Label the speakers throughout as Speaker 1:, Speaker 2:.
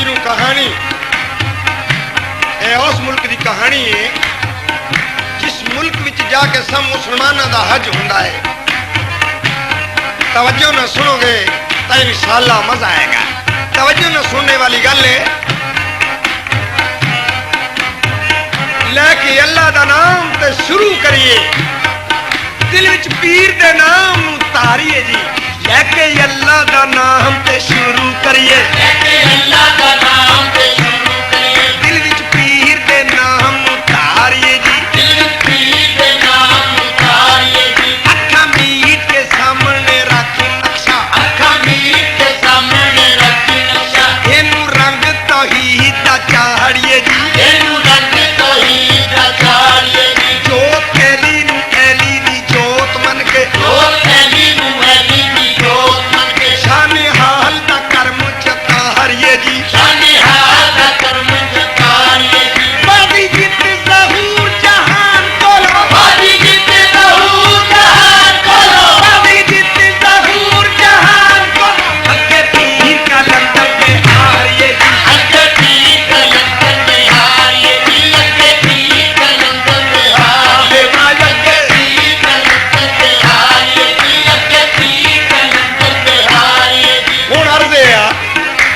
Speaker 1: नू कहानी उस मुल्क की कहानी है जिस मुल्क विच जाके सब मुसलमानों का हज हुंदा है। तवज्जो न सुनोगे तो इंशाअल्लाह मजा आएगा। तवज्जो न सुनने वाली गल है लेके अल्लाह का नाम ते शुरू करिए, दिल विच पीर दे नाम नू तारिए जी। लेके अल्लाह का नाम ते शुरू करिए,
Speaker 2: लेके अल्लाह का नाम ते शुरू करिए,
Speaker 1: दिल विच पीर दे नाम नू तारिए जी।
Speaker 2: दिल विच पीर दे नाम नू तारिए जी।
Speaker 1: अखा मीट के सामने रख नक्शा,
Speaker 2: अखा मीट के सामने रखी नक्शा,
Speaker 1: एनू रंग तौहीद दा चाड़िए जी।
Speaker 2: एनू रंग तौहीद दा चाड़िए जी।
Speaker 1: जोत एली नू एली दी जोत मन के,
Speaker 2: जोत एली नू एली दी जोत मन के,
Speaker 1: शाने हाल दा कर्म चतारिए जी।
Speaker 2: शाने हाल दा कर्म जतारिए जी।
Speaker 1: बादी जित ज़हूर जहान कोलो,
Speaker 2: बादी जित ज़हूर जहान कोलो,
Speaker 1: बादी जित ज़हूर जहान कोलो। अगे पीर का लंदन पे हारिए जी।
Speaker 2: अगे पीर का लंदन में हारिए जी। अगे पीर का लंदन में हारिए जी। अगे पीर का लंदन में हारिए जी। अगे पीर का लंदन में हारिए जी।
Speaker 1: हुण अर्ज़ है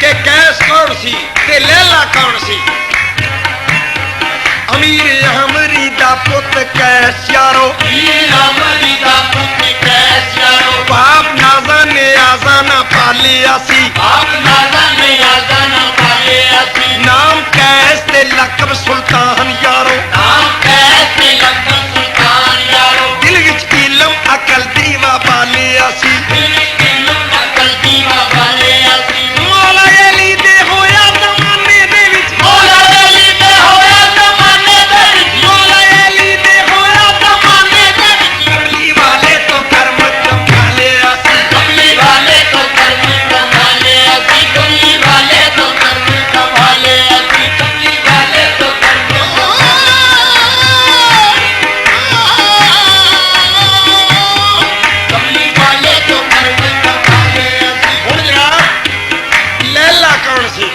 Speaker 1: कि कैस कौन सी ते लैला कौन सी। अमीर हमरी दा पुत कैस यारो,
Speaker 2: मीर अमरी दा पुत कैस यारो,
Speaker 1: बाप नाज़ा ने आज़ाना पालिया सी।
Speaker 2: आप नाज़ा ने आज़ाना पाले असी।
Speaker 1: नाम कैस ते लकब सुल्तान यारो।
Speaker 2: नाम कैस ते लखन सुल्तान यारो,
Speaker 1: दिल विच इलम अकल दीवा पालिया सी।
Speaker 2: दिल विच इल्म अकल दीवा पाले असी।
Speaker 1: मौला अली दे होया ज़माने दे विच,
Speaker 2: मौला अली दे होया ज़माने दे विच,
Speaker 1: मौला अली दे होया ज़माने दे विच।
Speaker 2: ज़माने दे विच,
Speaker 1: कमली वाले तो कर्म संभाले सी।
Speaker 2: कमली वाले तो कर्म संभाले असी। कमली वाले तो कर्म संभाले असी। कमली वाले तो कर्म कमली वाले तो कर्म संभाले असी।
Speaker 1: हुण जनाब लैला कौन सी?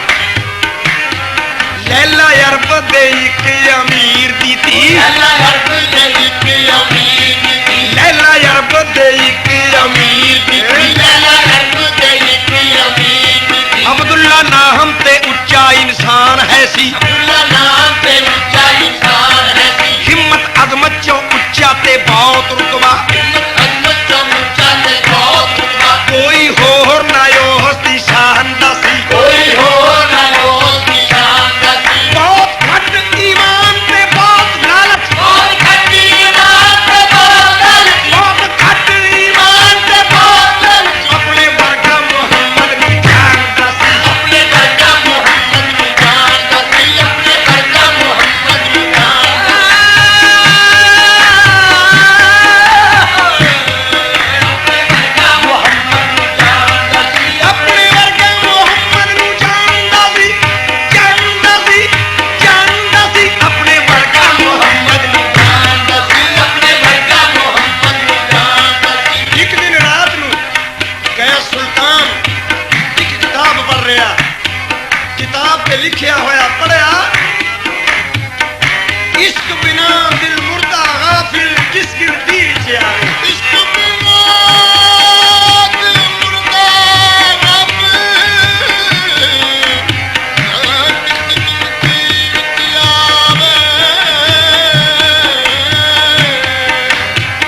Speaker 1: लैला अरब दे इक अमीर दी थी।
Speaker 2: लैला अरब दे इक अमीर दी थी।
Speaker 1: लैला अरब दे इक अमीर दी थी।
Speaker 2: लैला अरब दे इक अमीर दी थी।
Speaker 1: अब्दुल्ला नाम ते उच्चा इंसान है सी।
Speaker 2: अब्दुल्ला नाम ते ऊंचा इंसान है सी।
Speaker 1: हिम्मत अजमत चो उच्चा ते बहुत रुतबा।
Speaker 2: हिम्मत अजमत चो ऊंचा ते बहुत रुतबा।
Speaker 1: कोई होर ना यो हस्ती शान दा सी।
Speaker 2: कोई हो ना हो उसकी शान दा सी।
Speaker 1: बहुत घट ईमान ते बहुत लालच,
Speaker 2: बहुत खट्टी ईमान ते बहुत लालच।
Speaker 1: बहुत घट ईमान ते बहुत लालच। अपने वर्गा मोहम्मद नी जान दा सी।
Speaker 2: अपने वर्गा मोहम्मद की जान दा सी। अपने वर्गा मोहम्मद की जान दा सी। अपने वर्गा मोहम्मद की जान दा सी।
Speaker 1: अपने वर्गा मोहम्मद नू जानदा सी। अपने वर्गा मोहम्मद नू
Speaker 2: जान दा सी। अपने वर्गा मोहम्मद की जान दा सी।
Speaker 1: एक दिन रात नू कैस सुल्तान एक किताब पढ़ रहा। किताब पे लिखिया होया पढ़िया, इश्क बिना दिल मुर्दा गाफिल किस गिरती च आवे।
Speaker 2: इश्क बिना दिल मुर्दा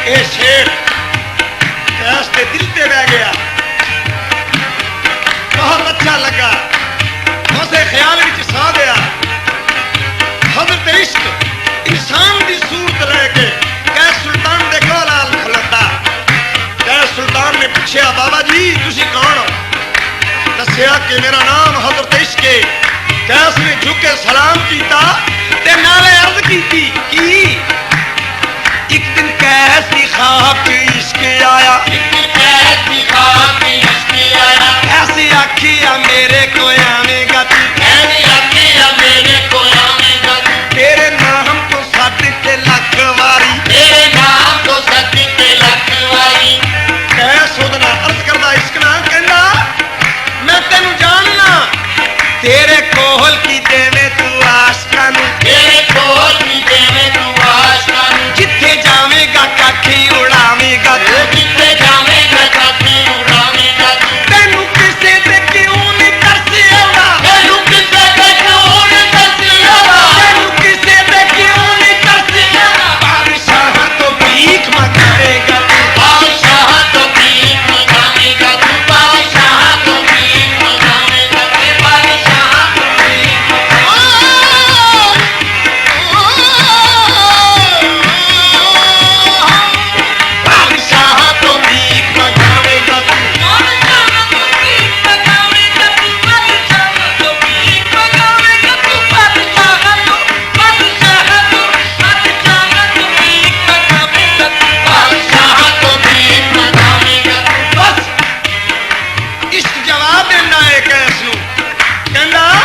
Speaker 1: ये शेर कैस के दिल पे बह गया, बहुत अच्छा लगा, उसे ख्याल विच सा गया। हजरत इश्क इंसान की सूरत रह के कैस सुल्तान दे कोल आल खलोता। कैस सुल्तान ने पूछा, बाबा जी तुसी कौन हो? दसिया कि मेरा नाम हजरत इश्क है। कैस ने झुके सलाम किया ते नाले अर्ज की एक दिन कैस की ख्वाब च इश्क आया।
Speaker 2: कैसी ख्वाब में इश्क आया।
Speaker 1: ऐसी आखिया मेरे को आवेगा तू,
Speaker 2: ऐसी आखिया मेरे को आवेगा तू।
Speaker 1: तेरे नाम तो सद ते लख वारी।
Speaker 2: तेरे नाम को सदी ते लख वारी।
Speaker 1: कैस ओदे नाल अर्ज करदा इश्क नाल कहंदा मैं तेनू जानना, तेरे को ਕੋਲ ਕੀ ਦੇਵੇਂ ਤੂੰ ਆਸ਼ਕਾਂ ਨੂੰ
Speaker 2: ਤੇਰੇ ਕੋਲ ਕੀ ਦੇਵੇਂ ਤੂੰ ਆਸ਼ਕਾਂ ਨੂੰ
Speaker 1: ਜਿੱਥੇ ਜਾਵੇਂਗਾ ਕਾਠੀ ਉਡਾਵੇਂਗਾ ਤੂੰ
Speaker 2: ਜਿੱਥੇ ਜਾਵੇਂਗਾ ਕਾਠੀ ਉਡਾਵੇਂਗਾ ਤੂੰ
Speaker 1: ਤੈਨੂੰ ਕਿਸੇ ਤੇ ਕਿਉਂ ਨਹੀਂ ਤਰਸ ਆਉਂਦਾ
Speaker 2: ਤੈਨੂੰ ਕਿਸੇ ਦੇ ਕਿਉਂ ਨੀ ਤਰਸ ਆਉਂਦਾ
Speaker 1: ਤੈਨੂੰ ਕਿਸੇ ਤੇ ਕਿਉਂ ਨਹੀਂ ਤਰਸ ਆਉਂਦਾ ਬਾਦਸ਼ਾਹਾਂ ਤੋਂ ਭੀਖ ਮੰਗੇਗਾ ਤੂੰ
Speaker 2: ਬਾਦਸ਼ਾਹ ਤੋਂ ਭੀਖ ਮੰਗਾਵੇਂਗਾ ਤੂੰ ਬਾਦਸ਼ਾਹ ਤੋਂ ਭੀਖ ਮੰਗਾਵੇਂਗਾ ਤੇ ਬਾਦਸ਼ਾਹ ਤੋਂ ਭੀਖ
Speaker 1: ਬਾਦਸ਼ਾਹਾਂ ਤੋਂ ਭੀਖ ਮੰਗੇਗਾ ਤੂੰ
Speaker 2: ਬਾਦਸ਼ਾਹ ਤੋਂ ਭੀਖ ਮੰਗਾਵੇਂਗਾ
Speaker 1: ਬਸ ਇਸ਼ਕ ਜਵਾਬ ਦਿੰਦਾ ਹੈ ਕੈਸ ਨੂੰ ਕਹਿੰਦਾ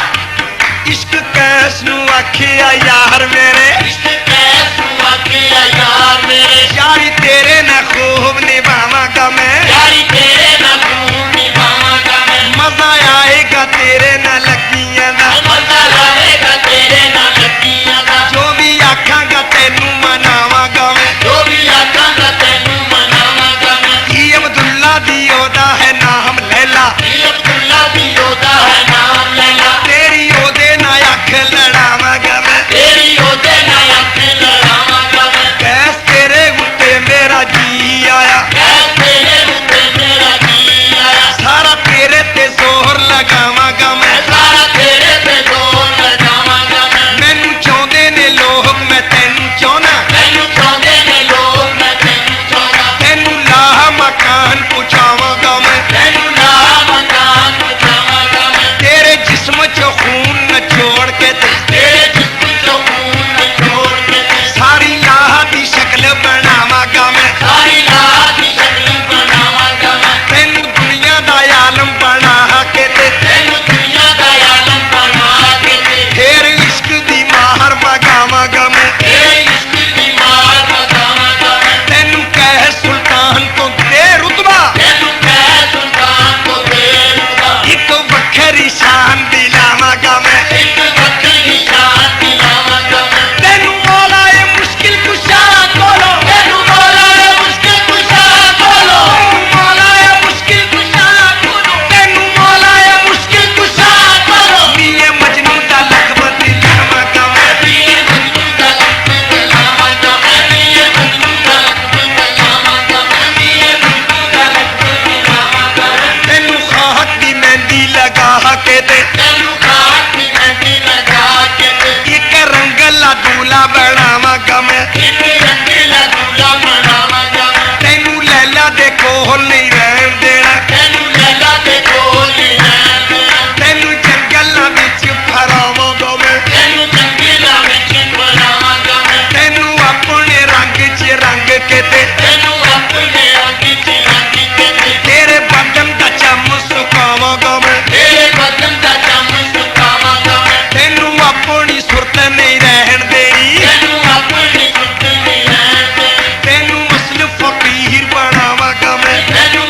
Speaker 1: ਇਸ਼ਕ ਕੈਸ ਨੂੰ ਆਖਿਆ ਯਾਰ ਮੇਰੇ
Speaker 2: ਇਸ਼ਕ ਕੈਸ ਨੂੰ ਆਖਿਆ ਯਾਰ ਮੇਰੇ
Speaker 1: ਯਾਰੀ ਤੇਰੇ ਨਾਲ ਖੂਬ ਨਿਭਾਵਾਂਗਾ ਮੈਂ
Speaker 2: ਯਾਰੀ ਤੇਰੇ ਨਾਲ ਖੂਬ ਨਿਭਾਵਾਂਗਾ ਮੈਂ
Speaker 1: ਮਜ਼ਾ ਆਏਗਾ ਤੇਰੇ ਨਾਲ ਲੱਗੀਆਂ ਦਾ
Speaker 2: ਮਜ਼ਾ ਆਵੇਗਾ ਤੇਰੇ ਨਾਲ ਲੱਗੀਆਂ ਦਾ
Speaker 1: ਜੋ ਵੀ ਆਖਾਂਗਾ ਤੈਨੂੰ ਮਨਾਵਾਂਗਾ ਮੈਂ
Speaker 2: ਜੋ ਵੀ ਆਖਾਂਗਾ ਤੈਨੂੰ ਮਨਾਵਾਂਗਾ ਮੈਂ
Speaker 1: ਕੀ ਅਬਦੁੱਲਾ ਦੀ ਉਹਦਾ ਹੈ ਨਾਮ ਲੈਲਾ
Speaker 2: ਇਹ ਅਬਦੁੱਲਾ ਦੀ ਉਹਦਾ ਹੈ ਨਾਮ ਲੈਲਾ
Speaker 1: ਤੇਰੀ ਉਹਦੇ ਨਾਲ ਅੱਖ ਲੜਾਵਾਂਗਾ ਮੈਂ
Speaker 2: ਤੇਰੀ ਉਹਦੇ ਨਾਲ ਅੱਖ ਲੜਾਵਾਂਗਾ ਮੈਂ
Speaker 1: ਕੈਸ ਤੇਰੇ ਉੱਤੇ ਮੇਰਾ ਜੀ ਆਇਆ
Speaker 2: ਕਹਿ ਤੇਰੇ ਉੱਤੇ ਮੇਰਾ ਜੀ ਆਇਆ
Speaker 1: ਸਾਰਾ ਤੇਰੇ ਤੇ ਜ਼ੋਰ ਲਗਾਵਾਂਗਾ ਮੈਂ
Speaker 2: ਸਾਰਾ ਤੇਰੇ ਤੇ ਜ਼ੋਰ ਲਗਾਵਾਂਗਾ ਮੈਂ
Speaker 1: ਮੈਨੂੰ ਚਾਹੁੰਦੇ ਨੇ ਲੋਕ ਮੈਂ ਤੈਨੂੰ ਚਾਹਣਾ
Speaker 2: ਮੈਨੂੰ ਚਾਹੁੰਦੇ ਨੇ ਲੋਕ ਮੈਂ ਤੈਨੂੰ ਚਾਹੁੰਦਾ
Speaker 1: ਤੈਨੂੰ ਲਾਹ ਮਕਾਨ ਪਹੁੰਚਾਵਾਂਗਾ ਮੈਂ
Speaker 2: ਤੈਨੂੰ ਲਾ ਮਕਾਨ ਪਹੁੰਚਾਵਾਂਗਾ ਮੈਂ
Speaker 1: ਤੇਰੇ ਜਿਸਮ 'ਚ ਖੂਨ ਨਚੋੜ ਕੇ ਤੇ
Speaker 2: ਤੇਰੇ ਜਿਸਮ ਚੋਂ ਖੂਨ ਨਿਚੋੜ ਕੇ ਤੇ
Speaker 1: ਸਾਰੀ ਲਾਹ ਦੀ ਸ਼ਕਲ ਬਣਾਵਾਂਗਾ ਮੈਂ
Speaker 2: ਸਾਰੀ ਰਾਤ ਦੀ ਸ਼ਕਲ ਬਣਾਵਾਂਗਾ ਮੈਂ
Speaker 1: ਤੈਨੂੰ ਦੁਨੀਆ ਦਾ ਆਲਮ ਬਣਾ ਕੇ ਤੇ
Speaker 2: ਤੈਨੂੰ ਦੁਨੀਆ ਦਾ ਆਲਮ ਬਣਾ ਕੇ ਤੇ
Speaker 1: ਫੇਰ ਇਸ਼ਕ ਦੀ ਮਾਹਰ ਮਗਾਵਾਂਗਾ ਮੈਂ
Speaker 2: ਤੇਰੇ ਇਸ਼ਕ ਦੀ ਮਾਰ ਮਗਾਵਾਂਗਾ ਮੈਂ
Speaker 1: ਤੈਨੂੰ ਕਹਿ ਸੁਲਤਾਨ ਤੋਂ ਦੇ ਰੁਤਬਾ
Speaker 2: ਤੈਨੂੰ ਕਹਿ ਸੁਲਤਾਨ ਕੋ ਦੇਊਗਾ
Speaker 1: ਇੱਕ ਵੱਖਰੀ ਸ਼ਾਨ ਦਿਲਾਵਾਂਗਾ ਮੈਂ
Speaker 2: ਇੱਕ ਵੱਖਰੀ ਸ਼ਾਨ ਦਿਲਾਵਾਂਗਾ ਮੈਂ
Speaker 1: ਤੈਨੂੰ ਮੌਲਾ ਏ ਮੁਸ਼ਕਿਲ ਕੁਸ਼ਾ ਕੋਲੋਂ
Speaker 2: ਤੈਨੂੰ ਮੌਲਾ ਨੇ ਮੁਸ਼ਕਿਲ ਕੁਸ਼ਾ ਕੋਲੋਂ
Speaker 1: ਤੈਨੂੰ ਮੌਲਾ ਏ ਮੁਸ਼ਕਿਲ ਕੁਸ਼ਾ ਕੋਲੋਂ ਤੈਨੂੰ ਮੌਲਾ ਏ ਮੁਸ਼ਕਿਲ ਕੁਸ਼ਾ ਕੋਲੋਂ ਮੀਏ ਮਜਨੂ ਦਾ ਲਖਬਤ ਦਿਲਾਵਾਂਗਾ ਮੈਂ
Speaker 2: ਪੀਰ ਮਜਨੂ ਦਾ ਲਫ਼ਜ਼ ਦਿਲਾਵਾਂਗਾ ਮੈਂ ਪੀਰ ਮਜਨੂ ਦਾ ਲਫ਼ਜ਼ ਦਿਲਾਵਾਂਗਾ ਮੈਂ ਪੀਰ ਮਜਨੂ ਦਾ ਲਫ਼ਜ਼ ਦਿਲਾਵਾਂਗਾ ਮੈਂ
Speaker 1: ਤੈਨੂੰ ਖਾਕ ਦੀ ਮਹਿੰਦੀ ਲਗਾ ਕੇ ਤੇ
Speaker 2: ਤੈਨੂੰ ਖਾਕ ਦੀ ਮਹਿੰਦੀ ਲਗਾ ਕੇ ਤੇ
Speaker 1: ਇੱਕ ਰੰਗਲਾ ਦੂਲਾ ਬਣਾਵਾਂਗਾ ਮੈਂ
Speaker 2: ਇੱਕ ਰੰਗੀਲਾ ਦੂਲਾ ਬਣਾਵਾਂਗਾ ਮੈਂ
Speaker 1: ਤੈਨੂੰ ਲੈਲਾ ਦੇ ਕੋਲ ਨਹੀਂ ਰਹਿਣ ਦੇਣਾ
Speaker 2: ਤੈਨੂੰ ਲੈਲਾ ਦੇ ਕੋਲ ਨਹੀਂ ਰਹਿਣ ਦੇਣਾ
Speaker 1: ਤੈਨੂੰ ਜੰਗਲਾਂ ਵਿੱਚ ਫਰਾਵਾਂਗਾ ਮੈਂ
Speaker 2: ਤੈਨੂੰ ਜੰਗੀਲਾ ਵਿੱਚ ਬਣਾਵਾਂਗਾ ਮੈਂ
Speaker 1: ਤੈਨੂੰ ਆਪਣੇ ਰੰਗ 'ਚ ਰੰਗ ਕੇ ਤੇ
Speaker 2: ਤੈਨੂੰ ਆਪਣੇ ਰੰਗ 'ਚ ਰੰਗ ਕੇ ਤੇ
Speaker 1: ਤੇਰੇ ਬਦਨ ਦਾ ਚੰਮ ਸੁਕਾਵਾਂਗਾ ਮੈਂ
Speaker 2: ਤੇਰੇ ਬਦਨ ਦਾ ਚੰਮ ਸੁਕਾਵਾਂਗਾ ਮੈਂ
Speaker 1: ਤੈਨੂੰ ਆਪਣੀ ਸੁਰਤ ਨਹੀਂ ਰਹਿਣ ਦੇਣੀ
Speaker 2: ਤੈਨੂੰ ਆਪਣੀ ਸੁੱਤ ਨਹੀਂ ਰਹਿਣ ਦੇਣੀ
Speaker 1: ਤੈਨੂੰ ਅਸਲ ਫਕੀਰ ਬਣਾਵਾਂਗਾ ਮੈਂ
Speaker 2: ਤੈਨੂੰ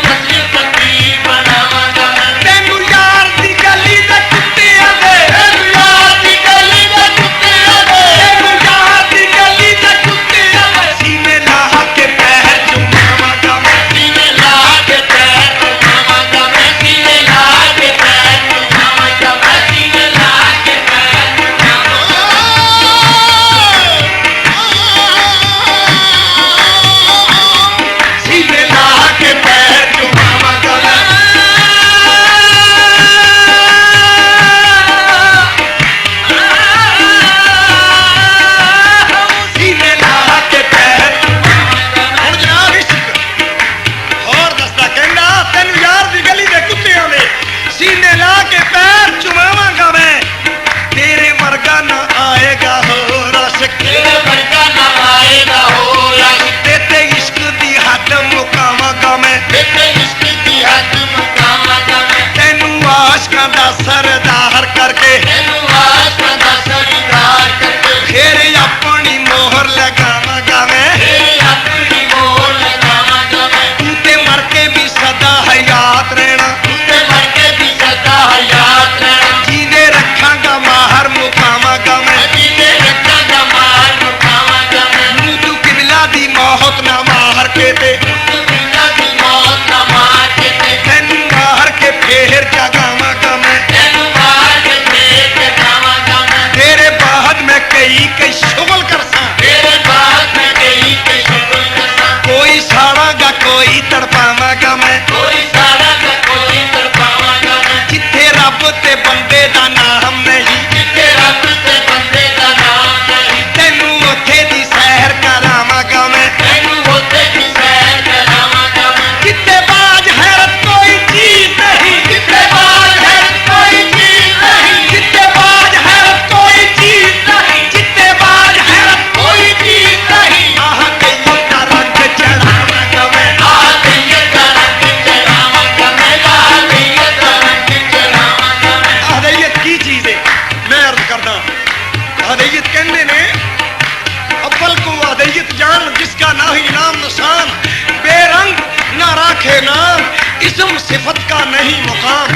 Speaker 1: सिफत का नहीं मुकाम।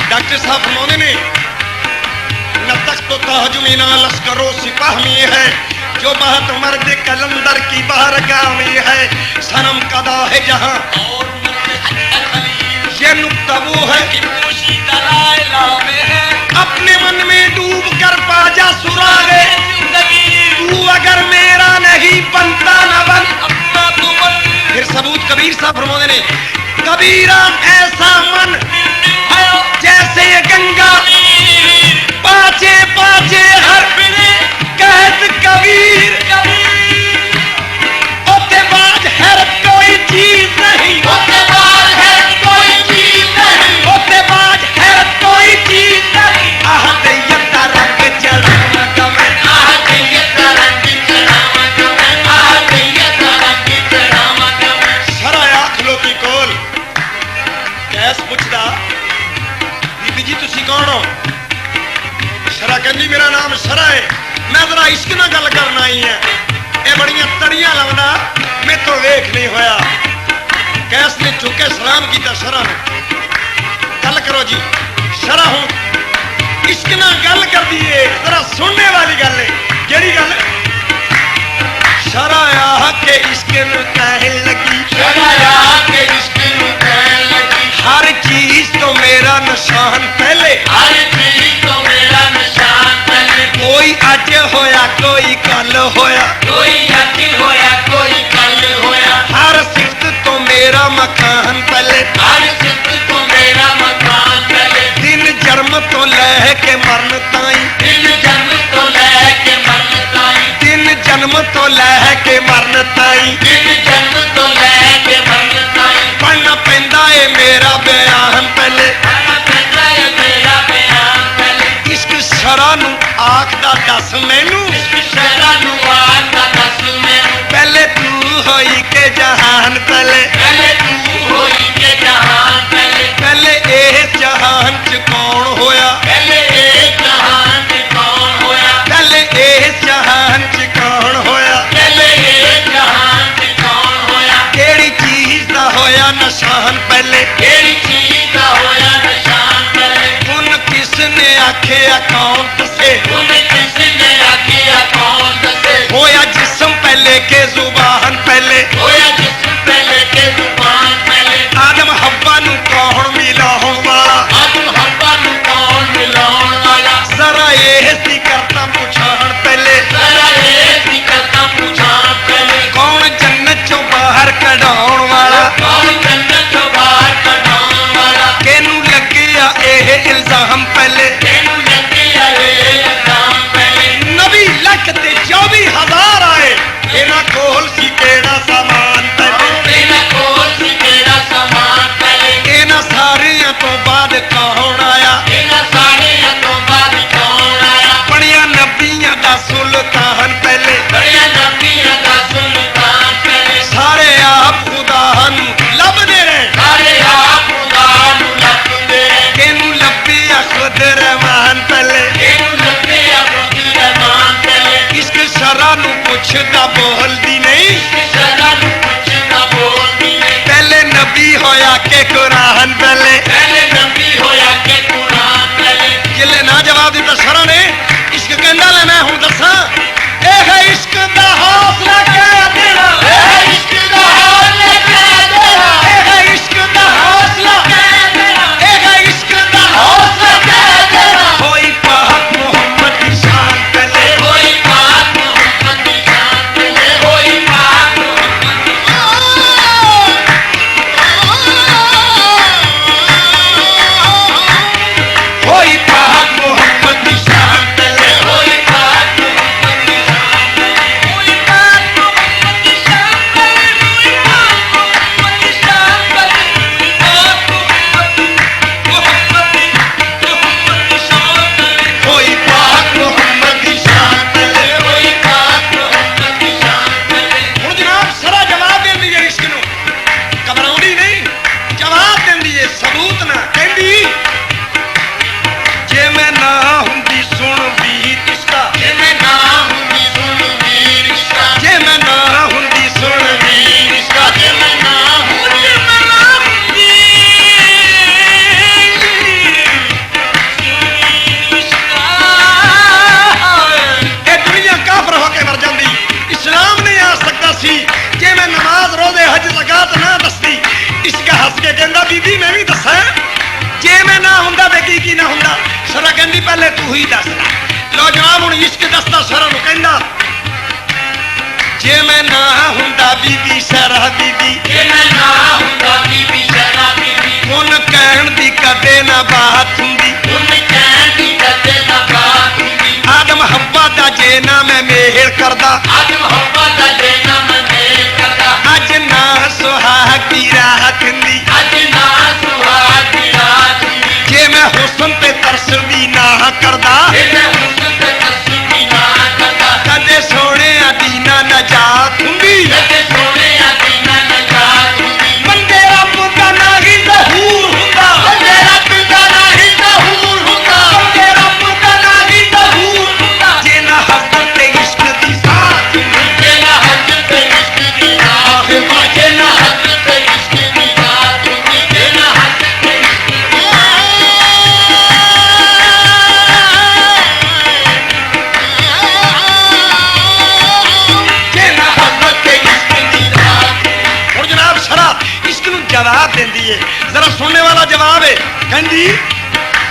Speaker 1: डॉक्टर साहब फरमाते ने न तख्त तो ताजुमी ना लश्करो सिपाह में है, जो बहुत मर्द कलंदर की बारगाह में है। सनम कदा है जहां ये नुक्ता वो है अपने मन में डूब कर पाजा सुरागे। तू अगर मेरा नहीं बनता न बन। फिर सबूत कबीर साहब फरमाते ने कबीरा ऐसा मन जैसे ये गंगा पाचे पाचे हर कहत कबीर। ओते बाद हैरत कोई चीज नहीं, ओते बाद हैरत कोई चीज नहीं, ओते बाद हैरत कोई चीज नहीं। आह दैयता रंग चढ़ावा गमे, आह दैयता रंग चढ़ावा गमे, आह दैयता रंग चढ़ावा गमे। शरा आख लो की कोल कैस पुछदा बीबी जी तुसी कौन हो? शरा कहंदी मेरा नाम शरा है, मैं जरा इश्क ना गल करना आई है। ये बड़ियां तड़ियां लाउंदा मैं तो वेख नहीं होया। कैस ने चुके सलाम किया शरा ने, गल करो जी। शरा हूं इश्क ना गल कर दिए, जरा सुनने वाली गल है। केड़ी गल? शरा आह के इश्क नूं कहन लगी, शरा आह के इश्क नूं कहन लगी। हर चीज तो मेरा निशान पहले, हर चीज तो मेरा निशान पहले। कोई अज होया कोई कल होया, कोई अज होया कोई कल होया। हर सिफ्त तो मेरा मकान पहले, हर सिफ्त तो मेरा मकान पहले। दिन जन्म तो लह के मरन ताई, दिन जन्म तो लह के मरन ताई, दिन जन्म तो लह के मरन ताई, दिन जन्म तो लह के मरन ताई। पढ़ना पैंदा है मेरा बयान पहले, पढ़ना पैंदा है मेरा बयान पहले। इश्क शरा नूं आखदा दस मैनू, इश्क शरा नूं आखदा दस मैनू। पहले तू होई के जहान पहले, पहले तू होई के जहान पहले। पहले इस जहान च कौन होया, पहले इस जहान च कौन होया। पहले इस जहान च कौन होया, पहले इस जहान च कौन होया। केड़ी चीज दा होया निशान पहले, केड़ी चीज दा होया निशान पहले। उन किसने आखिया कौन दसे, उन किसने आखिया कौन दसे। होया जिस्म पहले के जुबान पहले, होया जिस्म पहले के जुबान पहले। आदम हव्वा नूं कौन मिलाउण वाला, आदम हव्वा नूं कौन मिलाउण वाला। जरा ये सी करता पुछाण पहले, जरा ये सी करता पुछाण पहले। कौन जन्नत चों बाहर कढाउण वाला, कौन जन्नत चों बाहर कढाउण वाला। केनू लगिया एह इल्जाम पहले, केनू लगिया एह इल्जाम पहले। नबी लख ते 24,000 आए, इन्हां कोल सी केड़ा सामान पहले, इन्हां कोल सी केड़ा सामान पहले। इन्हां सारियां तो बाद कौन आया, इन्हां सारियां तो बाद कौन आया। बड़ियां नबियां दा सुल्तान पहले, बड़ियां नबियां दा सुल्तान पहले। सारे आप खुदा नूं लभदे रहे, सारे आप खुदा नूं लभदे रहे। केनू लभिया खुद रहमान पहले, केनू लभिया खुद रहमान पहले। इश्क शरा नूं पुछदा बोलदी नहीं, इश्क शरा नूं पुछदा बोलदी नहीं। पहले नबी होया के कुरान पहले, पहले नबी होया के कुरान पहले। जिले ना जवाब दिता शरा ने, इश्क कहंदा ले मैं हुण दसां। एह इश्क दा हौसला कह देना, एह इश्क दा हौसला कह देना, एह इश्क दा हौसला कह देना, एह इश्क दा हौसला कह देना। होई पाक मोहम्मद की शान पहले, होई पाक मोहम्मद की शान ਬੀਬੀ ਨਾ ਹੁੰਦਾ ਸਰਾ ਕਹਿੰਦੀ ਪਹਿਲੇ ਤੂੰ ਹੀ ਦੱਸ ਲੈ। ਲੋ ਜਨਾਬ ਹੁਣ ਇਸ਼ਕ ਦੱਸਦਾ ਸਰਾ ਨੂੰ ਕਹਿੰਦਾ ਜੇ ਮੈਂ ਨਾ ਹੁੰਦਾ ਬੀਬੀ ਸਰਾ ਬੀਬੀ
Speaker 2: ਜੇ ਮੈਂ ਨਾ ਹੁੰਦਾ ਬੀਬੀ ਸ਼ਰਾ ਬੀਬੀ
Speaker 1: ਉਹਨ ਕਹਿਣ ਦੀ ਕਦੇ ਨਾ ਬਾਤ ਹੁੰਦੀ
Speaker 2: ਉਹਨੇ ਕਹਿਣ ਦੀ ਕਦੇ ਨਾ ਬਾਤ ਹੁੰਦੀ
Speaker 1: ਆਦਮ ਹੱਵਾ ਦਾ ਜੇ ਨਾ ਮੈਂ ਮਿਹਰ ਕਰਦਾ
Speaker 2: ਅੱਜ ਮੁਹੱਬਤ ਦਾ ਜੇ ਨਾ ਮੈਂ ਮੇਲ ਕਰਦਾ
Speaker 1: ਅੱਜ ਨਾ ਸੁਹਾਗ ਦੀ ਰਾਤ ਹੁੰਦੀ
Speaker 2: ਅੱਜ ਨਾ ਸੁਹਾਗ ਦੀ ਰਾਤ ਹੁੰਦੀ
Speaker 1: ਜੇ ਮੈਂ ਹੁਸਨ ਤੇ ਤਰਸ ਵੀ ਨਾ ਕਰਦਾ
Speaker 2: ਜੇ ਮੈਂ ਹੁਸਨ ਤੇ ਤਰਸ ਵੀ ਨਾ ਕਰਦਾ
Speaker 1: ਕਦੇ ਸੋਹਣਿਆ ਦੀ ਨਾ ਨਜਾਤ ਹੁੰਦੀ
Speaker 2: ਕਦੇ ਸੋਹਣਿਆ ਦੀ ਨਾ ਨਜਾਤ ਹੁੰਦੀ
Speaker 1: ਬੰਦੇ ਰੱਬ ਦਾ ਨਾ ਹੀ ਜ਼ਹੂਰ ਹੁੰਦਾ
Speaker 2: ਬੰਦੇ ਰੱਬ ਦਾ ਨਹੀਂ ਜ਼ਹੂਰ ਹੁੰਦਾ
Speaker 1: ਬੰਦੇ ਰੱਬ ਦਾ ਨਾ ਹੀ ਜ਼ਹੂਰ ਹੁੰਦਾ ਜੇ ਨਾ ਹਸਰਤ ਤੇ ਇਸ਼ਕ ਦੀ ਸਾਥ ਹੁੰਦੀ
Speaker 2: ਜੇ ਨਾ ਹਜ਼ਰਤ ਇਸ਼ਕ ਦੀ ਰਾਤ ਹੁੰਦੀ ਜੇ ਨਾ ਹਜ਼ਰਤ ਇਸ਼ਕ ਦੀ ਰਾਤ ਹੁੰਦੀ ਜੇ ਨਾ ਹਜ਼ਰਤ ਇਸ਼ਕ ਦੀ
Speaker 1: ਜੇ ਨਾ ਹਸਰਤ ਤੇ ਇਸ਼ਕ ਦੀ
Speaker 2: ਰਾਤ
Speaker 1: ਹੁਣ ਜਨਾਬ ਸਰਾ ਇਸ਼ਕ ਨੂੰ ਜਵਾਬ ਦਿੰਦੀ ਏ ਜ਼ਰਾ ਸੁਣਨੇ ਵਾਲਾ ਜਵਾਬ ਏ ਕਹਿੰਦੀ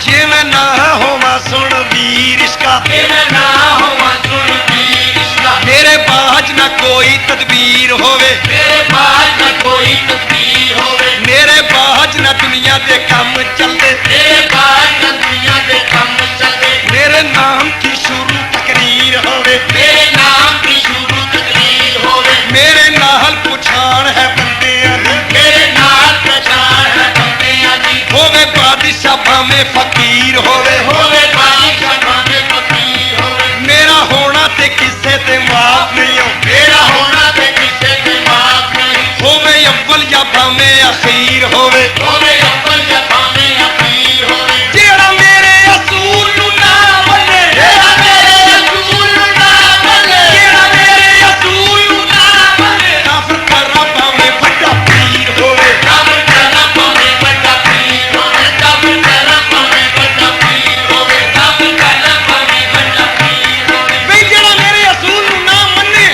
Speaker 1: ਜੇ ਮੈਂ ਨਾ ਹੋਵਾਂ ਸੁਣ ਵੀਰ ਇਸ਼ਕਾ
Speaker 2: ਜੇ ਮੈਂ ਨਾ ਹੋਵਾਂ ਸੁਣ ਵੀਰ ਇਸ਼ਕਾ
Speaker 1: ਮੇਰੇ ਬਾਝ ਨਾ ਕੋਈ ਤਦਬੀਰ ਹੋਵੇ
Speaker 2: ਮੇਰੇ ਬਾਝ ਨਾ ਕੋਈ ਤਕਦੀਰ ਹੋਵੇ
Speaker 1: ਮੇਰੇ ਬਾਝ ਨਾ ਦੁਨੀਆ ਦੇ ਕੰਮ ਚੱਲਦੇ
Speaker 2: ਮੇਰੇ ਬਾਝ ਨਾ ਦੁਨੀਆ ਦੇ ਕੰਮ ਚੱਲੇ
Speaker 1: ਮੇਰੇ ਨਾਮ ਦੀ ਸ਼ੁਰੂ ਤਕਰੀਰ ਹੋਵੇ
Speaker 2: ਮੇਰੇ ਨਾਮ ਦੀ ਸ਼ੁਰੂ ਤਕਦੀਰ ਹੋਵੇ
Speaker 1: ਮੇਰੇ ਨਾਲ ਪੁਛਾਣ ਹੈ ਬੰਦਿਆਂ ਦੀ
Speaker 2: ਮੇਰੇ ਨਾਲ ਪਛਾਣ ਹੈ ਬੰਦਿਆਂ ਦੀ
Speaker 1: ਹੋਵੇ ਬਾਦਸ਼ਾਹ ਭਾਵੇਂ ਫਕੀਰ ਹੋਵੇ
Speaker 2: ਹੋਵੇ ਬਾਦਸ਼ਾਹ ਭਾਵੇਂ ਫਕੀਰ ਹੋਵੇ
Speaker 1: ਮੇਰਾ ਹੋਣਾ ਤੇ ਕਿਸੇ ਤੇ ਮਾਫ ਨਹੀਂ ਹੋ
Speaker 2: ਮੇਰਾ ਹੋਣਾ ਤੇ ਕਿਸੇ ਤੇ ਮਾਫ ਨਹੀਂ
Speaker 1: ਹੋਵੇ ਅੱਵਲ ਜਾਂ ਭਾਵੇਂ ਅਖੀਰ ਹੋਵੇ
Speaker 2: ਹੋਵੇ ਅੱਵਲ ਜਾਂ ਭਾਵੇਂ ਅਖੀਰ ਹੋਵੇ
Speaker 1: ਜਿਹੜਾ ਮੇਰੇ ਅਸੂਲ ਨੂੰ ਨਾ ਮੰਨੇ
Speaker 2: ਜਿਹੜਾ ਮੇਰੇ ਅਸੂਲ ਨੂੰ ਨਾ ਮੰਨੇ
Speaker 1: ਜਿਹੜਾ ਮੇਰੇ ਅਸੂਲ ਨੂੰ ਨਾ ਮੰਨੇ ਕਾਫਰ ਕਰਾਂ ਭਾਵੇਂ ਵੱਡਾ ਪੀਰ ਹੋਵੇ
Speaker 2: ਰੱਬ ਕਰਾਂ ਭਾਵੇਂ ਵੱਡਾ ਪੀਰ ਹੋਵੇ ਰੱਬ ਕਰਾਂ ਭਾਵੇਂ ਵੱਡਾ ਪੀਰ ਹੋਵੇ ਰੱਬ ਕਰਾਂ ਭਾਵੇਂ ਵੱਡਾ ਪੀਰ ਹੋਵੇ
Speaker 1: ਬਈ ਜਿਹੜਾ ਮੇਰੇ ਅਸੂਲ ਨੂੰ ਨਾ ਮੰਨੇ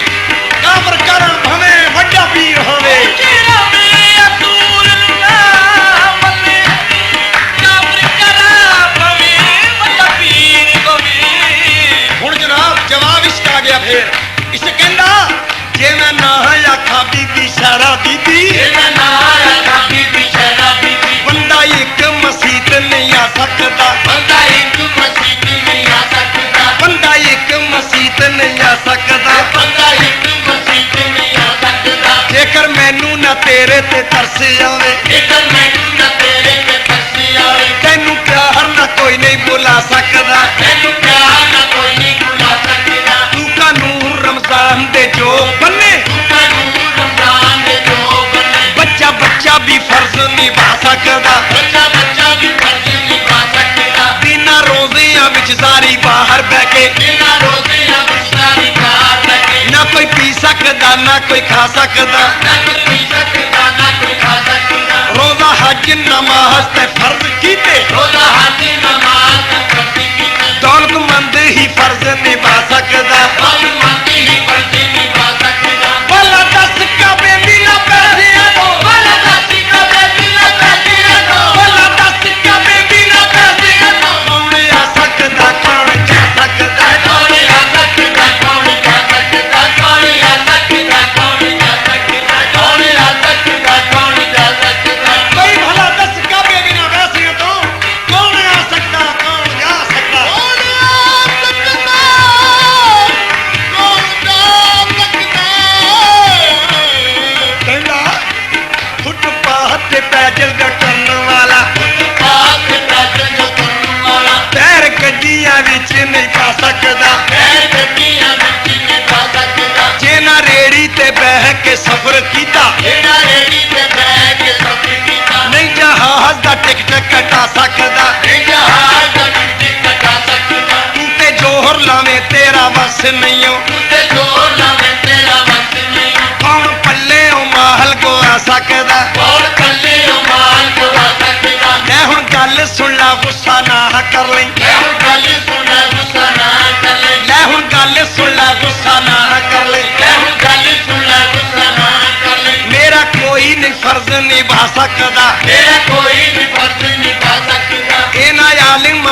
Speaker 1: ਕਾਫਰ ਕਰਾਂ ਭਾਵੇਂ ਵੱਡਾ ਪੀਰ ਹੋਵੇ
Speaker 2: ਜਿਹੜਾ ਮੇਰੇ ਅਸੂਲ ਨੂੰ ਨਾ ਮੰਨੇ ਕਾਬਰ ਕਰਾਂ ਭਾਵੇਂ ਵੱਡਾ ਪੀਰ ਹੋਵੇ
Speaker 1: ਹੁਣ ਜਨਾਬ ਜਵਾਬ ਇਸ਼ਕ ਆ ਗਿਆ ਫੇਰ ਇਸ ਕਹਿੰਦਾ ਜੇ ਮੈਂ ਨਾ ਆਖਾਂ ਬੀਬੀ ਸਾਰਾ ਬੀਬੀ
Speaker 2: ਜੇ ਮੈਂ ਨਾ ਆਇਆ ਬੀਬੀ ਸ਼ਰਾ ਬੀਬੀ
Speaker 1: ਬੰਦਾ ਇੱਕ ਮਸੀਤ ਨਹੀਂ ਆ ਸਕਦਾ
Speaker 2: ਬੰਦਾ ਇੱਕ ਮਸੀਤ ਨਹੀਂ ਆ ਸਕਦਾ
Speaker 1: ਬੰਦਾ ਇੱਕ ਮਸੀਤ ਨਹੀਂ ਆ ਸਕਦਾ
Speaker 2: ਬੰਦਾ ਇੱਕ ਮਸੀਤ ਨਹੀਂ ਆ ਸਕਦਾ
Speaker 1: ਜੇਕਰ ਮੈਨੂੰ ਨਾ ਤੇਰੇ ਤੇ ਤਰਸ ਆਵੇ
Speaker 2: ਜੇਕਰ ਮੈਨੂੰ ਨਾ ਤੇਰੇ ਤੇ ਤਰਸ ਆਵੇ
Speaker 1: ਤੈਨੂੰ ਪਿਆਰ ਨਾ ਕੋਈ ਨਹੀਂ ਬੁਲਾ ਸਕਦਾ
Speaker 2: ਮੈਨੂੰ ਪਿਆਰ ਨਾ ਕੋਈ ਨਹੀਂ ਭੁਲਾ ਸਕਦਾ
Speaker 1: ਤੂੰ ਕਾਨੂੰਨ ਰਮਜ਼ਾਨ ਦੇ ਜੋ ਬੰਨੇ
Speaker 2: ਤੂੰ ਕਾਨੂੰਨ ਰਮਜ਼ਾਨ ਦੇ ਜੋ ਬਣੇ
Speaker 1: ਬੱਚਾ ਬੱਚਾ ਵੀ ਫਰਜ਼ ਨਿਭਾ ਸਕਦਾ
Speaker 2: ਬੱਚਾ ਬੱਚਾ ਵੀ ਫਰਜ਼ ਨਿਭਾ ਸਕਦਾ
Speaker 1: ਦਿਨਾਂ ਰੋਜ਼ਿਆਂ ਵਿੱਚ ਸਾਰੀ ਬਾਹਰ ਬਹਿ ਕੇ
Speaker 2: ਬਿਨਾਂ ਰੋਜ਼ਿਆਂ ਬਿਸਤਾਰੀ ਬਾਹਰ ਲੱਗੇ
Speaker 1: ਨਾ ਕੋਈ ਪੀ ਸਕਦਾ ਨਾ ਕੋਈ ਖਾ ਸਕਦਾ
Speaker 2: ਨਾ ਕੋਈ ਪੀ ਸਕਦਾ ਨਾ ਕੋਈ ਖਾ ਸਕਦਾ
Speaker 1: ਰੋਜ਼ਾ ਹਜ ਨਮਾਜ਼ ਤੇ ਫਰਜ਼ ਕੀਤੇ
Speaker 2: ਰੋਜ਼ਾ ਹਾਜ਼ੀ ਨਮਾਜ਼ ਦਾ ਫਰਜ਼ ਕੀਤੇ
Speaker 1: ਦੌਲਤਮੰਦ ਹੀ ਫਰਜ਼ ਨਿਭਾ ਸਕਦਾ
Speaker 2: ਬਾਲ ਮੰਦੀ ਹੀ ਫਰਜ਼ ਨਿਭਾ ਸਕਦਾ
Speaker 1: ਭਲਾ ਦੱਸ ਕਾਬੇ ਬਿਨਾ ਪੈਸਿਆਂ ਤੋਂ
Speaker 2: ਬਾਲਾ ਦਾਸੀ ਕਦੇ ਬਿਨਾਂ ਪੈਸਿਆਂ ਤੋਂ
Speaker 1: ਭਲਾ ਦੱਸ ਕਾਬੇ ਬਿਨਾ ਪੈਸਿਆਂ ਤੋਂ ਕੌਣ ਆ ਸਕਦਾ ਕੌਣ ਜਾ ਸਕਦਾ
Speaker 2: ਕੌਣ ਆ ਸਕਦਾ ਕੌਣ ਜਾ ਸਕਦਾ ਕੌਣ ਆ ਸਕਦਾ ਕੌਣ ਜਾ ਸਕਦਾ ਕੌਣ ਆ ਸਕਦਾ ਕੌਣ ਜਾ ਸਕਦਾ
Speaker 1: ਕੋਈ ਭਲਾ ਦੱਸ ਕਾਬੇ ਬਿਨਾ ਪੈਸਿਆਂ ਤੋਂ ਕੌਣ ਆ ਸਕਦਾ ਕੌਣ ਜਾ ਸਕਦਾ
Speaker 2: ਕੌਣ ਆ ਸਕਦਾ ਕੌਣ ਜਾ ਸਕਦਾ
Speaker 1: ਕਹਿੰਦਾ ਫੁੱਟਪਾਥ ਤੇ ਪੈਦਲ ਦਾ ਟਰਨ ਵਾਲਾ
Speaker 2: ਪਾਕ ਰਾਜਨ ਜੋ ਕਰਨ ਵਾਲਾ
Speaker 1: ਪੈਰ ਗੱਡੀਆਂ ਵਿੱਚ ਨਹੀਂ ਪਾ ਸਕਦਾ
Speaker 2: ਪੈਰ ਗੱਡੀਆਂ ਵਿੱਚ ਨਹੀਂ ਪਾ ਸਕਦਾ
Speaker 1: ਜੇ ਨਾ ਰੇੜੀ ਤੇ ਬਹਿ ਕੇ ਸਫ਼ਰ ਕੀਤਾ
Speaker 2: ਜਿਹੜਾ ਰੇੜੀ ਤੇ ਬਹਿ ਕੇ ਸਫ਼ਰ ਕੀਤਾ
Speaker 1: ਨਹੀਂ ਜਹਾਜ਼ ਦਾ ਟਿਕਟ ਕਟਾ ਸਕਦਾ
Speaker 2: ਇਹ ਜਹਾਜ਼ ਦਾ ਟਿਕਟ ਕਟਾ ਸਕਦਾ
Speaker 1: ਤੂੰ ਤੇ ਜੋਹਰ ਲਾਵੇਂ ਤੇਰਾ ਵਸ ਨਹੀਂ ਓ
Speaker 2: ਉੱਤੇ ਜੋਰ ਲਾਵੇ ਤੇਰਾ ਵਸ ਨਹੀਂ
Speaker 1: ਕੌਣ ਪੱਲੇ ਓ ਮਾਹਲ ਗਵਾ ਸਕਦਾ
Speaker 2: ਕੌਣ ਕੱਲੇ ਮਾਲ ਗਵਾ ਸਕਦਾ
Speaker 1: ਮੈਂ ਹੁਣ ਗੱਲ ਸੁਣ ਲਾ ਗੁੱਸਾ ਨਾ ਕਰ ਲਈ
Speaker 2: ਮੈਂ ਹੁਣ ਗੱਲ ਸੁਣਾ ਗੁੱਸਾ ਨਾ ਕਰ ਲੈ
Speaker 1: ਲੈ ਹੁਣ ਗੱਲ ਸੁਣ ਲਾ ਗੁੱਸਾ ਨਾ ਕਰ ਲਈ
Speaker 2: ਮੈਂ ਹੁਣ ਗੱਲ ਸੁਣਾ ਗੁੱਸਾ ਨਾ ਕਰ ਲੈ
Speaker 1: ਮੇਰਾ ਕੋਈ ਨਹੀਂ ਫਰਜ਼ ਨਿਭਾ ਸਕਦਾ
Speaker 2: ਮੇਰਾ ਕੋਈ ਵੀ ਫਰਜ਼ ਨਹੀਂ ਪਾ ਸਕਦਾ
Speaker 1: ਇਹਨਾਂ ਆਲਿਮ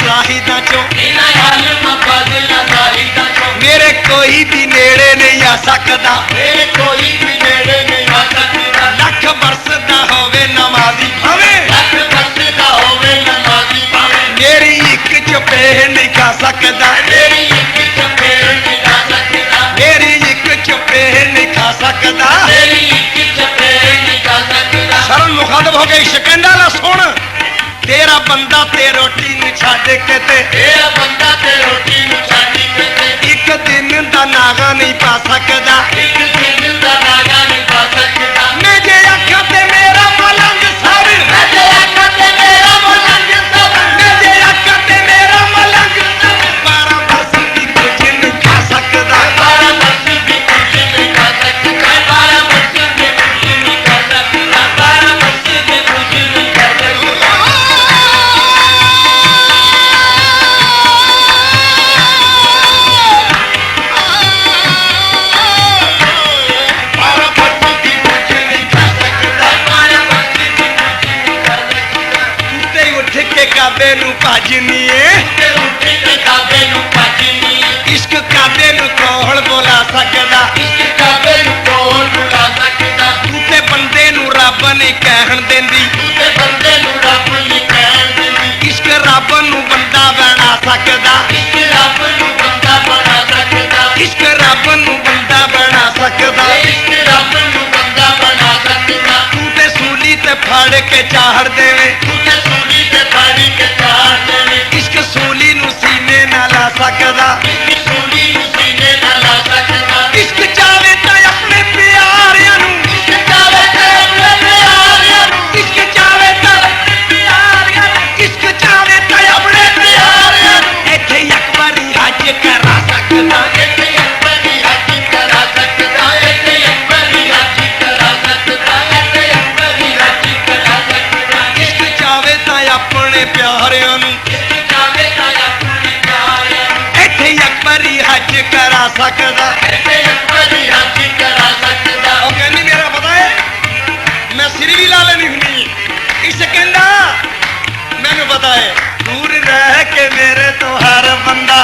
Speaker 1: जाहिदा चो
Speaker 2: इना आलम बादला जाहिदा चो
Speaker 1: मेरे कोई भी नेड़े नहीं आ सकदा
Speaker 2: मेरे कोई भी नेड़े नहीं आ सकदा
Speaker 1: लख बरस दा होवे नमाजी भावे
Speaker 2: लख बरस दा होवे नमाजी भावे
Speaker 1: मेरी एक चपेड़ नहीं खा सकदा
Speaker 2: मेरी एक चपेड़ नहीं खा सकदा
Speaker 1: मेरी एक चपेड़ नहीं खा सकदा
Speaker 2: मेरी एक चपेड़ नहीं खा सकदा
Speaker 1: शरण मुखातब हो गई शकंदा ला सुन तेरा बंदा ते रोटी नहीं छाड़ के ते
Speaker 2: तेरा बंदा ते रोटी नु छाड़ी के
Speaker 1: एक दिन दा नागा नहीं पा सकदा
Speaker 2: एक दिन दा नागा नहीं पा सकदा
Speaker 1: मैं जे आखा ते मेरा मलंग सर
Speaker 2: मैं ते आखा ते मेरा मलंग सब
Speaker 1: मैं जे आखा ते मेरा मलंग सर 12 बरस दी कुछ नहीं खा सकदा
Speaker 2: 12 वर्ष भी कुछ नहीं खा सकता 12 वर्ष भी कुछ नहीं खा सकता 12 वर्ष भी कुछ नहीं खा सकता
Speaker 1: कुत्ते उठ के काबे नु भाजनीए
Speaker 2: ते उठ के काबे नु पाजनी
Speaker 1: इश्क काबे नु कौन बोला सकदा
Speaker 2: इश्क काबे नु कौन बुला सकता
Speaker 1: कुत्ते बंदे नु रब नहीं कहन देंदी
Speaker 2: ते बंदे नु रब नहीं कहन देंदी
Speaker 1: इश्क रब नु बंदा बना सकदा
Speaker 2: इश्क रब नु बंदा बना सकता
Speaker 1: इश्क रब नु बंदा बना सकदा
Speaker 2: इश्क रब नु बंदा बना सकता
Speaker 1: तू ते सूली ते फड़ के चाड़ देवे
Speaker 2: तूने सूली ते पानी के चार देने
Speaker 1: इश्क सूली नु सीने ना ला सकदा
Speaker 2: इश्क सूली नु सीने ना ला सकता
Speaker 1: इश्क चावे ता अपने प्यारियां नु
Speaker 2: इश्क चावे ते अपने प्यारियां नु
Speaker 1: इश्क चावे ता अपने प्यारियां नु इश्क चावे ता अपने प्यारियां नु इथे एक बारी हज करा सकदा
Speaker 2: इसे अकबरी हाजी करा सकता इसे अकबरी हाजी करा सकता इसे अकबरी हाजी करा सकता
Speaker 1: इश्क चावे ता अपने प्यारियां नु
Speaker 2: इश्क चावे ता अपने प्यारियां नु
Speaker 1: इथे एक बारी हज करा सकदा
Speaker 2: इसे अकबरी हाजी करा सकता
Speaker 1: ਉਹ ਕਹਿੰਦੀ ਮੇਰਾ ਪਤਾ ਹੈ ਮੈਂ ਸਿਰ ਵੀ ਲਾ ਲੈਣੀ ਹੁੰਦੀ ਇਸ ਕਹਿੰਦਾ ਮੈਨੂੰ ਪਤਾ ਹੈ ਦੂਰ ਰਹਿ ਕੇ ਮੇਰੇ ਤੋਂ ਹਰ ਬੰਦਾ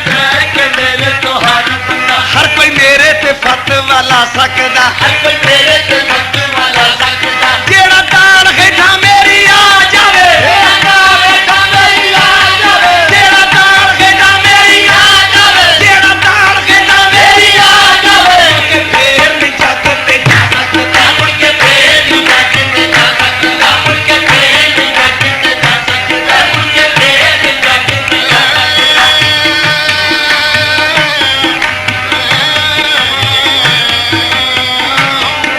Speaker 2: रह के मेरे तो हर बंदा
Speaker 1: ਹਰ ਕੋਈ ਮੇਰੇ ਤੇ ਫਤਵਾ ਲਾ ਸਕਦਾ
Speaker 2: हर कोई मेरे से मत वाला सकता
Speaker 1: ਜਿਹੜਾ ਦਾਲ ਹੇਠਾਂ ਮੇਰੀ ਆ ਜਾਵੇ
Speaker 2: तेरा नाम बेटा मेरी आ जावे
Speaker 1: ਜਿਹੜਾ ਦਾਲ ਹੇਠਾਂ ਮੇਰੀ ਆ ਜਾਵੇ ਜਿਹੜਾ ਦਾਲ ਹੇਠਾਂ ਮੇਰੀ ਆ ਜਾਵੇ ਕਿ ਫੇਰ ਨਹੀਂ ਜੱਗ ਤੇ ਜਾ ਸਕਦਾ
Speaker 2: मुड़ के फेर नहीं जाके जा सकता मुड़ के फेर नहीं जाके जा सकता मुड़ के फेर नहीं जाके जा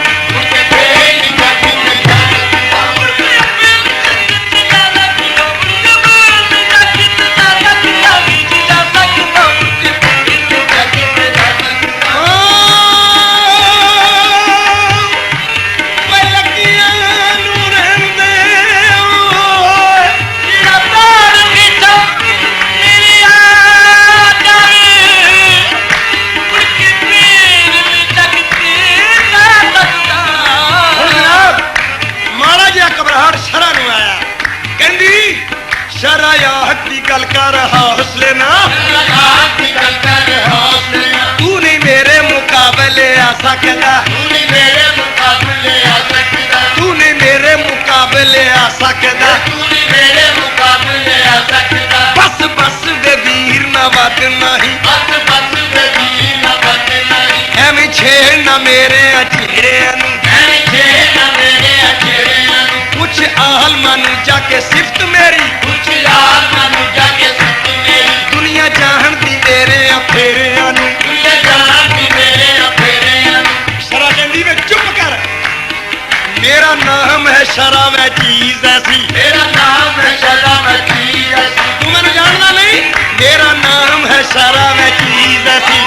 Speaker 2: मुड़ के फेर नहीं जाके जा सकता मुड़ के
Speaker 1: ਮਾੜਾ ਜਿਹਾ ਘਬਰਾਹਟ ਸ਼ਰਾ ਨੂੰ ਆਇਆ ਕਹਿੰਦੀ ਸ਼ਰਾ ਆਹਟ ਦੀ ਗੱਲ ਕਰ ਹੌਸਲੇ ਨਾਲ ਤੂੰ ਨਹੀਂ ਮੇਰੇ ਮੁਕਾਬਲੇ ਆ ਸਕਦਾ ਤੂੰ ਨਹੀਂ ਮੇਰੇ ਮੁਕਾਬਲੇ ਆ ਸਕਦਾ ਬਸ ਬਸ ਵੇ ਵੀਰ ਨਾ ਵੱਧ ਨਹੀਂ ਐਵੇਂ ਛੇੜ ਨਾ ਮੇਰੇ ਅਝੇੜਿਆਂ ਨੂੰ ਕੁਛ ਆਲਮਾਂ ਨੂੰ ਜਾ ਕੇ ਸਿਫਤ ਮੇਰੀ ਦੁਨੀਆ ਜਾਣਦੀ ਮੇਰੇ ਅਫੇਰਿਆਂ ਨੂੰ ਸ਼ਰਾ ਕਹਿੰਦੀ ਵੇ ਚੁੱਪ ਕਰ ਮੇਰਾ ਨਾਮ ਹੈ ਸ਼ਰਾ ਵੈ ਚੀਜ਼ ਐਸੀ
Speaker 2: मेरा नाम है शराब की
Speaker 1: ਤੂੰ ਮੈਨੂੰ ਜਾਣਦਾ ਨਹੀਂ ਮੇਰਾ ਨਾਮ ਹੈ ਸ਼ਰਾ ਵੈ ਚੀਜ਼ ਐਸੀ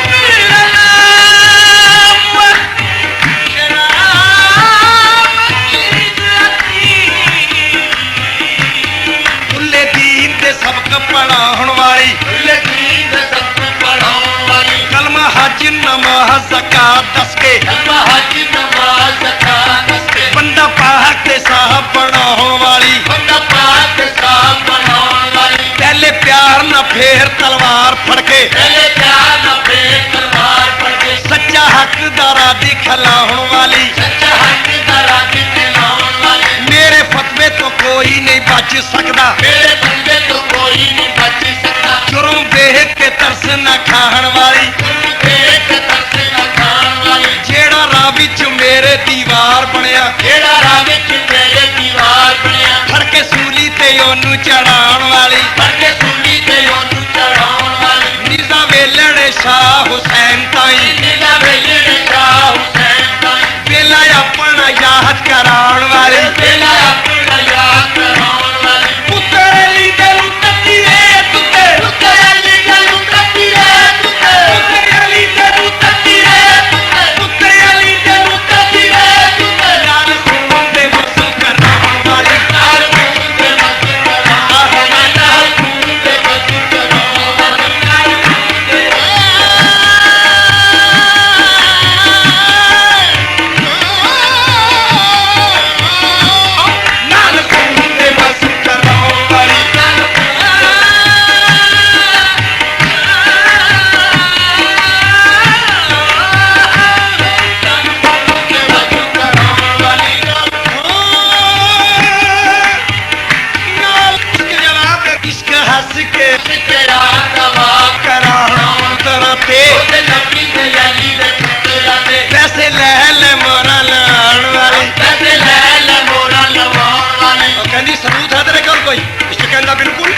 Speaker 1: ਖੁੱਲੇ ਦੀਨ ਦੇ ਸਬਕ ਪੜਾਉਣ ਵਾਲੀ ਕਲਮਾ ਹਜ ਨਮਾਜ਼ ਜ਼ਕਾਤ ਦੱਸ ਕੇ ਬੰਦਾ ਪਾਕ ਤੇ ਸਾਹਬ ਬਣਾਉਣ ਵਾਲੀ ਪਹਿਲੇ ਪਿਆਰ बच सकदा,
Speaker 2: मेरे बंदे तो कोई नहीं बच सकता।
Speaker 1: जुर्म देख के तरस न खाण वाली,
Speaker 2: देख के तरस न खाण वाली,
Speaker 1: जेड़ा राह विच मेरे दीवार बनया,
Speaker 2: जेड़ा राह विच मेरे दीवार बनया,
Speaker 1: फड़ के सूली ते ओनू चढ़ाउण वाली,
Speaker 2: फड़ के सूली ते ओनू चढ़ाउण वाली,
Speaker 1: निज़ा वेलणे शाह हुसैन ताई,
Speaker 2: निज़ा वेलणे शाह हुसैन ताई,
Speaker 1: वेला अपना याद कराउण वाली,
Speaker 2: वेला अपना याद कराउण वाली,
Speaker 1: पुत्तर अली दे लुटती रे तुते,
Speaker 2: पुत्तर अली दे लुटती रे तुते,
Speaker 1: पुत्तर अली दे लुटती रे तुते, पुत्तर अली दे लुटती रे तुते, लाल खून दे वसू कराउण वाली,
Speaker 2: लाल खून दे वसू कराउण वाली, लाल खून दे वसू कराउण वाली, लाल खून दे
Speaker 1: लाल खून दे वसू कराउण वाली, नाल इश्क जवाब इश्क हंस के
Speaker 2: तेरा कबाब
Speaker 1: कराउण तरह ते
Speaker 2: ਉਹਦੇ ਨਬੀ ਦੇ ਅਲੀ ਦੇ ਪੁੱਤਰਾਂ ਦੇ
Speaker 1: पैसे ले ले मोरा लाण वाली,
Speaker 2: ਪੈਸੇ ਲੈ ਲੈ ਮੋਰਾ ਲਵਾਉਣ ਵਾਲੀ
Speaker 1: ਉਹ ਕਹਿੰਦੀ ਸਬੂਤ ਹੈ ਤੇਰੇ ਕੋਲ ਕੋਈ? ਇਸ਼ਕ ਕਹਿੰਦਾ ਬਿਲਕੁਲ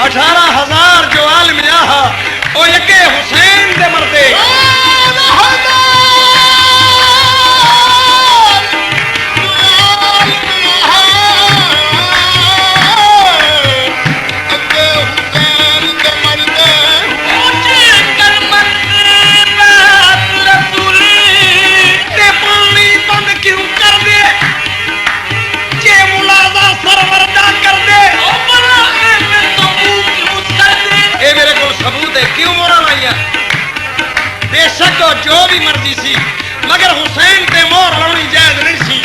Speaker 1: 18,000 ਜੋ ਆਲਮ ਆਹਾ ਉਹ ਅੱਗੇ ਹੁਸੈਨ ਦੇ ਮਰਦੇ ਤੇ ਪਾਣੀ ਬੰਦ ਕਿਉਂ ਕਰਦੇ ਜੇ ਮੁਲਾਜ਼ਾ ਸਰਵਰ ਦਾ ਕਰਦੇ ਇਹ ਮੇਰੇ ਕੋਲ ਸਬੂਤ ਹੈ ਕਿਉਂ ਮੋਹਰਾਂ ਲਾਈਆਂ ਬੇਸ਼ੱਕ ਉਹ ਜੋ ਵੀ ਮਰਜ਼ੀ ਸੀ ਮਗਰ ਹੁਸੈਨ ਤੇ ਮੋਹਰ ਲਾਉਣੀ ਜਾਇਜ਼ ਨਹੀਂ ਸੀ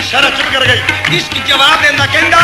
Speaker 1: ਸ਼ਰਅ ਚੁੱਪ ਕਰ ਗਈ ਇਸ਼ਕ ਜਵਾਬ ਦਿੰਦਾ ਕਹਿੰਦਾ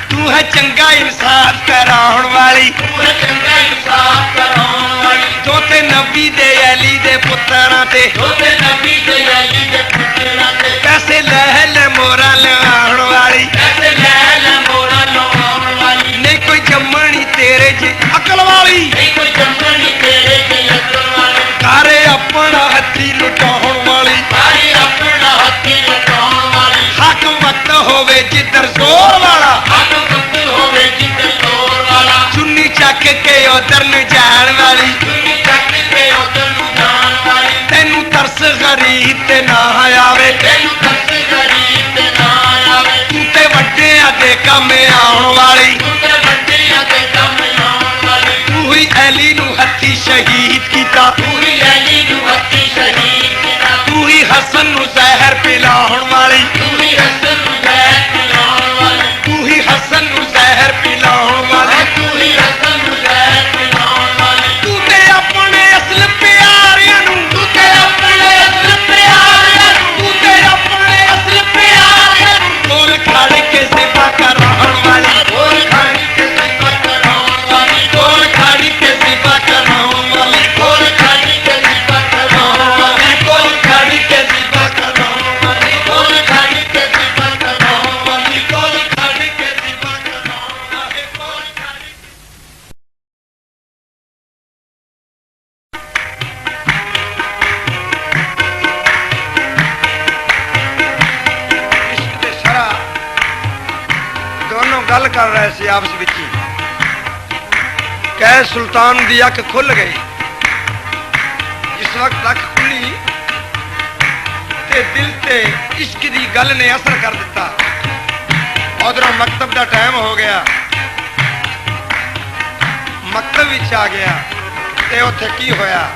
Speaker 1: ਤੂੰ ਹੈ ਚੰਗਾ ਇਨਸਾਫ ਕਰਾਉਣ ਵਾਲੀ
Speaker 2: ਪੂਰੇ ਚੰਗਾ ਇਨਸਾਫ ਕਰਾਉਣ ਵਾਲੀ
Speaker 1: ਦੋਤੇ ਨਬੀ ਦੇ ਅਲੀ ਦੇ ਪੁੱਤਰਾਂ ਤੇ
Speaker 2: ਉਹਦੇ ਨਬੀ ਦੇ ਅਲੀ ਦੇ ਪੁੱਤਰਾਂ ਤੇ
Speaker 1: ਪੈਸੇ ਲੈ ਲੈ ਮੋਹਰਾਂ ਲਾਉਣ ਵਾਲੀ
Speaker 2: ਪੈਸੇ ਲੈ ਲੈ ਮੋਰਾ ਲਵਾਉਣ ਵਾਲੀ
Speaker 1: ਨਹੀਂ ਕੋਈ ਜੰਮਣੀ ਤੇਰੇ ਜੀ ਅਕਲ ਵਾਲੀ
Speaker 2: ਨਹੀਂ ਕੋਈ ਜੰਮਣੀ ਤੇਰੇ ਦੇ ਅਕਲ ਵਾਲੀ
Speaker 1: ਕਾਰੇ ਆਪਣਾ ਹੱਥੀ ਲੁਟਾਉਣ ਵਾਲੀ
Speaker 2: ਸਾਰੀ ਆਪਣਾ ਹੱਥੀ ਲਟਾਉਣ ਵਾਲੀ
Speaker 1: ਹੱਕ ਵਕਤ ਹੋਵੇ ਜਿੱਧਰ ਜ਼ੋਰ ਵਾਲਾ
Speaker 2: ਹੱਥ ਵਕਤ ਹੋਵੇ ਜਿੱਤੇ ਜ਼ੋਰ ਵਾਲਾ
Speaker 1: ਚੁੰਨੀ ਚੱਕ ਕੇ ਉਧਰ ਨੂੰ ਜਾਣ ਵਾਲੀ
Speaker 2: ਚੁੰਨੀ ਚੱਕ ਕੇ ਉਧਰ ਨੂੰ ਜਾਣ ਵਾਲੀ
Speaker 1: ਤੈਨੂੰ ਤਰਸ ਗਰੀਬ ਤੇ ਨਾ ਆਵੇ
Speaker 2: ਤੈਨੂੰ ਤਰਸ ਗਰੀਬ ਤੇ ਨਾ ਆਵੇ
Speaker 1: ਤੂੰ ਤੇ ਵੱਡਿਆਂ ਦੇ ਕੰਮ ਆਉਣ ਵਾਲੀ
Speaker 2: ਤੂੰ ਤੇ ਵੱਡਿਆਂ ਦੇ ਕੰਮ ਆਉਣ ਵਾਲੀ
Speaker 1: ਤੂੰ ਹੀ ਅਲੀ ਨੂੰ ਹੱਥੀ ਸ਼ਹੀਦ ਕੀਤਾ
Speaker 2: ਤੂੰ ਹੀ ਅਲੀ ਨੂੰ ਹੱਥੀ ਸ਼ਹੀਦ ਕੀਤਾ
Speaker 1: ਤੂੰ ਹੀ ਹਸਨ ਨੂੰ ਜ਼ਹਿਰ ਪਿਲਾਉਣ ਵਾਲੀ
Speaker 2: ਤੂੰ ਹੀ ਹਸਨ ਨੂੰ ਜ਼ਹਿਰ ਪਿਲਾਉਣ ਵਾਲੀ
Speaker 1: ਤੂੰ ਹੀ ਹਸਨ ਨੂੰ ਜ਼ਹਿਰ ਪਿਲਾਉਣ ਵਾਲੀ
Speaker 2: ਤੂੰ ਹੀ ਹਸਨ ਨੂੰ ਜ਼ਹਿਰ ਪਿਲਾਉਣ ਵਾਲੀ
Speaker 1: ਤੂੰ ਤੇ ਆਪਣੇ ਅਸਲ ਪਿਆਰਿਆਂ ਨੂੰ
Speaker 2: ਤੂੰ ਤੇ ਆਪਣੇ ਅਸਲ ਪਿਆਰਿਆਂ ਨੂੰ
Speaker 1: ਤੂੰ ਤੇ ਆਪਣੇ ਅਸਲ ਪਿਆਰਿਆਂ ਨੂੰ ਕੋਲ ਖੜ ਕੇ ਸੇਵਾ ਕਰਾਉਣ ਵਾਲੀ
Speaker 2: ਕੋਲ ਖੜ ਕੇ ਸਿਫਤ ਕਰਾਉਣ ਵਾਲੀ
Speaker 1: ਕੋਲ ਖੜ ਕੇ ਸੇਵਾ ਕਰਾਉਣ ਵਾਲੀ
Speaker 2: ਕੋਲ ਖੜ ਕੇ ਸਿਫਤ ਕਰਾਉਣ ਵਾਲੀ
Speaker 1: ਕੋਲ ਖੜ ਕੇ ਸੇਵਾ ਕਰਾਉਣ ਵਾਲੀ
Speaker 2: ਕੋਲ ਖੜ ਕੇ ਸਿਫਤ ਕਰਾਉਣ ਵਾਲੀ
Speaker 1: ਕੋਲ ਖੜ ਕੇ ਸੇਵਾ ਕਰਾਉਣ ਵਾਲੀ ਕੋਲ ਖੜ ਇਸ਼ਕ ਤੇ ਸ਼ਰਾ ਦੋਨੋਂ ਗੱਲ ਕਰ ਰਹੇ ਸੀ ਆਪਸ ਵਿੱਚ ਹੀ ਕੈ ਸੁਲਤਾਨ ਦੀ ਅੱਖ ਖੁੱਲ ਗਈ ਜਿਸ ਵਕਤ ਅੱਖ ਖੁੱਲੀ ਤੇ ਦਿਲ ਤੇ ਇਸ਼ਕ ਦੀ ਗੱਲ ਨੇ ਅਸਰ ਕਰ ਦਿੱਤਾ ਉਧਰੋਂ ਮਕਤਬ ਦਾ ਟਾਈਮ ਹੋ ਗਿਆ ਮਕਤਬ ਵਿੱਚ ਆ ਗਿਆ ਤੇ ਉੱਥੇ ਕੀ ਹੋਇਆ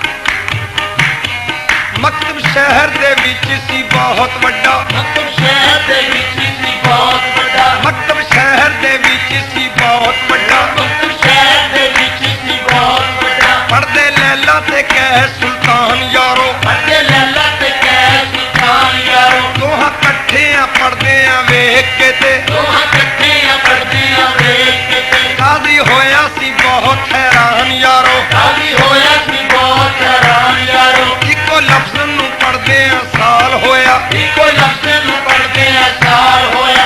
Speaker 1: ਮਕਤਬ ਸ਼ਹਿਰ ਦੇ ਵਿੱਚ ਸੀ ਬਹੁਤ ਵੱਡਾ
Speaker 2: ਮਕਤਬ ਸ਼ਹਿਰ ਦੇ ਵਿੱਚ ਸੀ ਬਹੁਤ ਵੱਡਾ
Speaker 1: ਮਕਤਬ ਸ਼ਹਿਰ ਦੇ ਵਿੱਚ ਸੀ ਬਹੁਤ ਵੱਡਾ
Speaker 2: ਮਕਤਬ ਸ਼ਹਿਰ ਦੇ ਵਿੱਚ ਸੀ ਬਹੁਤ ਵੱਡਾ
Speaker 1: ਪੜਦੇ ਲੈਲਾ ਤੇ ਕਹਿ ਸੁਲਤਾਨ ਯਾਰੋ
Speaker 2: ਅੱਗੇ ਲੱਲਾ ਤੇ ਕਹਿ ਸੁਲਤਾਨ ਯਾਰੋ
Speaker 1: ਦੋਹਾਂ ਇਕੱਠਿਆਂ ਪੜਦਿਆਂ ਵੇਖ ਕੇ ਤੇ
Speaker 2: ਦੋਹਾਂ ਇਕੱਠੀਆਂ ਪੜਦੀਆਂ ਵੇਖ ਕੇ ਤੇ
Speaker 1: ਕਾਜ਼ੀ ਹੋਇਆ ਸੀ ਬਹੁਤ ਹੈਰਾਨ ਯਾਰੋ
Speaker 2: ਕਾਜ਼ੀ ਹੋਇਆ ਸੀ ਬਹੁਤ ਹੈਰਾਨ ਯਾਰੋ
Speaker 1: ਇੱਕੋ ਲਫ਼ਜ਼ ਨੂੰ ਪੜਦਿਆਂ ਸਾਲ ਹੋਇਆ
Speaker 2: ਇੱਕੋ ਲਫ਼ਜ਼ ਨੂੰ ਪੜਦੇ ਆ ਸਾਲ ਹੋਇਆ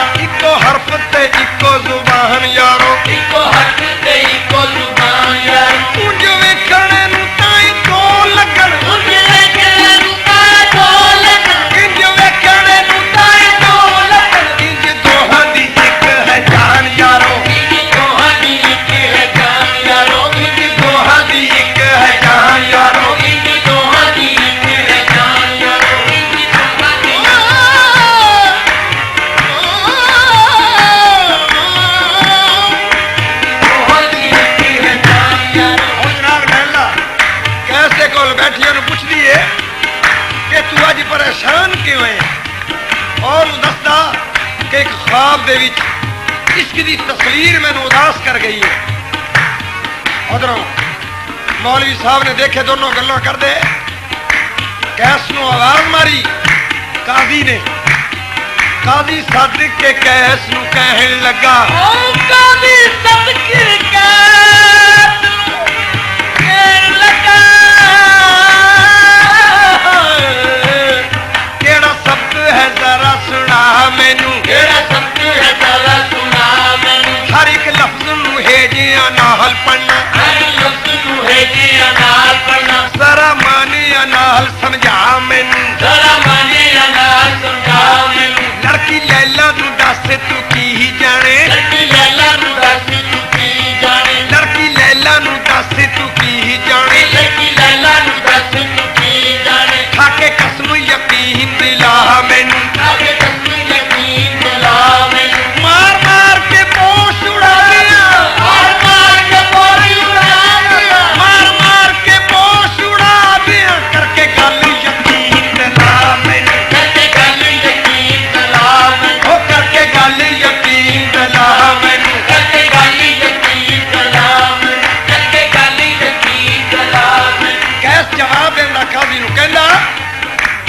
Speaker 1: बेचैन क्यों है और दसदा कि एक ख्वाब दे विच इश्क दी तस्वीर मैनू उदास कर गई है। उधरों मौलवी साहब ने देखे दोनों गल्लां करदे कैस नू आवाज मारी काजी ने काजी सादिक के कैस नू कहन लगा
Speaker 2: काजी सादिक के कैस नू कहन लगा
Speaker 1: केड़ा शब्द है जरा सुना मैनू
Speaker 2: केड़ा शब्द है जरा सुना मैनू
Speaker 1: हर एक लफ्ज नू हेजिया नाल पढ़ना
Speaker 2: हर लफ्ज नू हेजिया नाल पढ़ना
Speaker 1: जरा मानिया नाल समझा मैनू
Speaker 2: जरा मानिया नाल समझा मैनू
Speaker 1: लड़की लैला नू दस तू की जाने
Speaker 2: लड़की लैला नू दस तू की जाने
Speaker 1: लड़की लैला नू दस तू की जाने
Speaker 2: लड़की लैला नू दस तू की जाने
Speaker 1: खाके कसम यकीन दिला मैनू
Speaker 2: खाके कसम यकीन दिला मैनू
Speaker 1: मार मार के पोश उड़ा दिया
Speaker 2: मार मार के पोश उड़ा दिया
Speaker 1: मार मार के पोश उड़ा दिया करके गल यकीन दिला मैनू
Speaker 2: करके गल यकीन दिला मैनू
Speaker 1: करके गल यकीन दिला मैनू
Speaker 2: करके गल यकीन दिला मैनू करके गल यकीन दिला मैनू
Speaker 1: कैस जवाब देंदा काजी नू कहंदा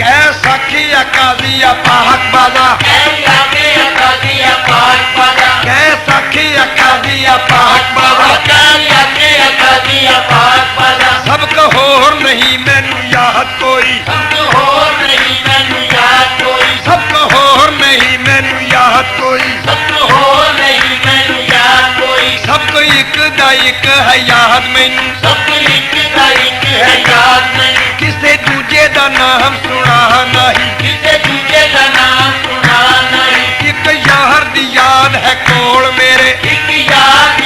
Speaker 1: कैस आखिया काजिया पाहक बाजा
Speaker 2: कैस आखिया काजिया पाहक बाजा
Speaker 1: कैस आखिया काजिया पाहक बाजा
Speaker 2: कैस आखिया काजिया पाहक बाजा
Speaker 1: सबको होर नहीं मैनू याद कोई
Speaker 2: सबको होर नहीं मैनू याद कोई
Speaker 1: सबको होर नहीं मैनू याद कोई
Speaker 2: सबको होर नहीं मैनू याद कोई
Speaker 1: सबको एक दा एक है याद मैनू
Speaker 2: सबको एक दा एक है याद मैनू
Speaker 1: किसे दूजे दा नाम सुना नहीं
Speaker 2: किसे दूजे दा नाम सुना नहीं
Speaker 1: एक यार दी याद है कोल मेरे
Speaker 2: एक याद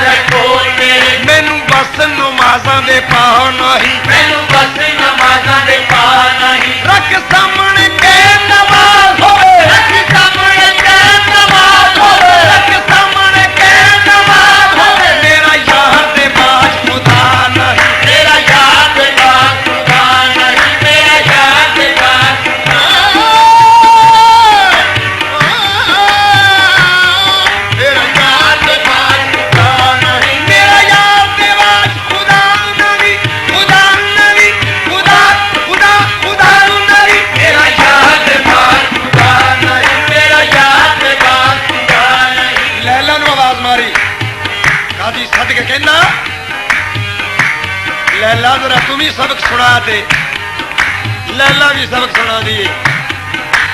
Speaker 2: है कोल मेरे
Speaker 1: मैनू बस नमाज़ां दे पाओ नहीं
Speaker 2: मैनू बस नमाज़ां दे पा नहीं
Speaker 1: रख सामने के नमाज होवे
Speaker 2: रख सामने के नमाज होवे
Speaker 1: रख सामने के नमाज होवे मेरा यार दे बाज खुदा नहीं
Speaker 2: मेरा याद दे बाज खुदा नहीं मेरा याद दे बाज
Speaker 1: मेरा यार दे बाज खुदा नहीं मेरा यार दे बाज खुदा नहीं खुदा नहीं खुदा खुदा खुदा नहीं मेरा यार दे बाज खुदा नहीं
Speaker 2: मेरा याद दे बाज खुदा नहीं
Speaker 1: लैला नू आवाज मारी काजी सद के कहना लैला जरा तुम ही सबक सुना दे लैला भी सबक सुना दिए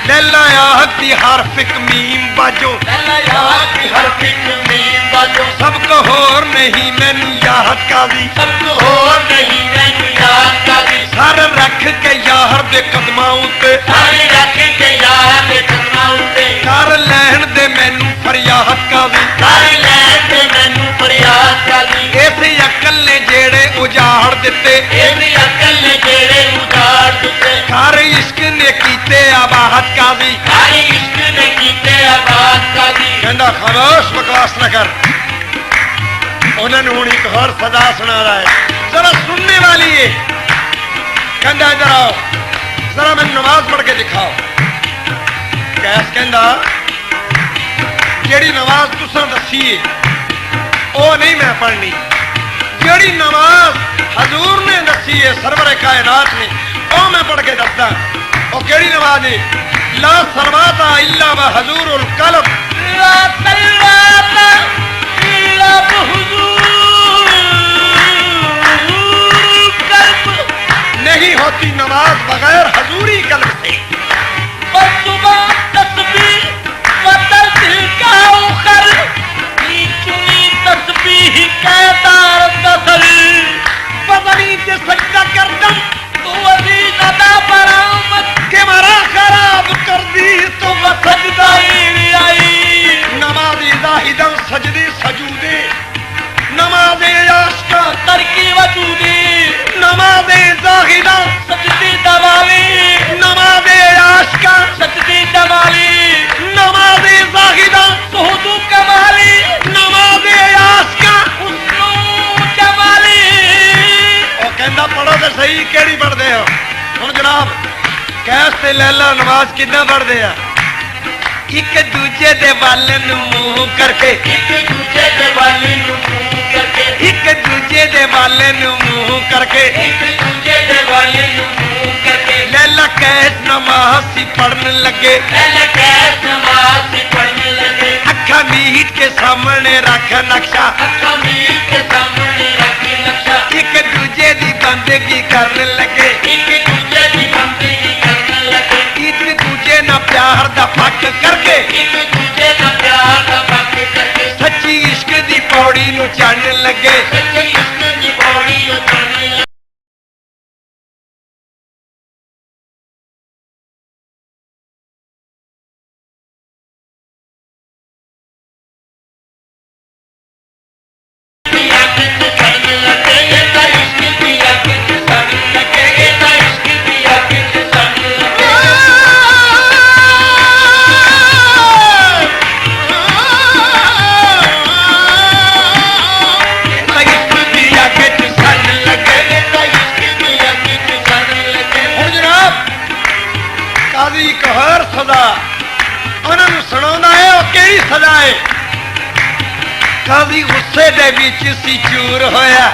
Speaker 1: लैला याद दी हरफ एक मीम बाजो
Speaker 2: लैला याद की हर फिक्र में बाजो
Speaker 1: सबको होर नहीं मैनू याद काजी
Speaker 2: सबको होर नहीं मैनू याद काजी
Speaker 1: सर रख के यार दे कदमां उत्ते
Speaker 2: सारे रख के याद दे कदमां उत्ते
Speaker 1: कर लैन दे मैनू फरियाद काजी
Speaker 2: सारे लैन दे मैनू फरियाद काजी
Speaker 1: इस अकल ने जेड़े उजाड़ दिते
Speaker 2: इस अकल ने जेड़े उजाड़ दिते
Speaker 1: कर इश्क ने कीते आबाद काजी
Speaker 2: सारे इश्क ने कीते आबाद काजी
Speaker 1: कहंदा खामोश बकवास न कर उन्होंने हूं एक और सदा सुना रहा है जरा सुनने वाली है कहंदा इधर आओ जरा मैं नमाज पढ़ के दिखाओ कैस कहंदा जेड़ी नमाज तुसां दसी है ओ नहीं मैं पढ़नी जेड़ी नमाज हजूर ने दसी है सरवर कायनात ने ओ मैं पढ़ के दसदा ओ केड़ी नमाज है ला सरवाता इल्ला व हजूरुल कल्ब
Speaker 2: ला सल्लाता इल्ला बहुजूर कल्ब
Speaker 1: नहीं होती नमाज बगैर हजूरी कल्ब से
Speaker 2: बसुबा तस्बीह व तस्बीह का उखर नीचुनी तस्बीह के दार दसल
Speaker 1: बदनी से सजदा कर दम
Speaker 2: तो वही नदा बरामद
Speaker 1: के मरा खराब कर दी तो
Speaker 2: सजदा ही आई
Speaker 1: नमाज जाहिदन सजदे सजूदे नमाज आशका
Speaker 2: तरकी वजूदी
Speaker 1: नमाज जाहिदन
Speaker 2: सजदी दबावी
Speaker 1: नमाज लैला नमाज कितना पढ़ते हैं? एक दूजे दे वाल नूं मूंह करके,
Speaker 2: एक दूजे दे वाले नूं मुंह करके,
Speaker 1: एक दूजे दे वाल नूं मूंह करके,
Speaker 2: एक दूजे दे वाले नूं मुंह करके,
Speaker 1: लैला कैस नमाज सी पढ़न लगे,
Speaker 2: लैला कैस नमाज सी पढ़ने लगे,
Speaker 1: अखा मीट के सामने रख नक्शा,
Speaker 2: अखा मीर के सामने रखे नक्शा,
Speaker 1: एक दूजे दी बंदगी करन लगे,
Speaker 2: एक दूजे की बंदगी करने लगे,
Speaker 1: एक दूजे ना प्यार दा फक करके,
Speaker 2: एक दूजे का प्यार का पक करके,
Speaker 1: सच्ची इश्क दी पौड़ी नूं चढ़न लगे।
Speaker 2: सच्चे इश्क की पौड़ी उतरने लगे।
Speaker 1: काजी एक होर सदा उन्होंने सुनाउंदा है, वो केड़ी सदा है? काजी गुस्से दे विच सी चूर होया,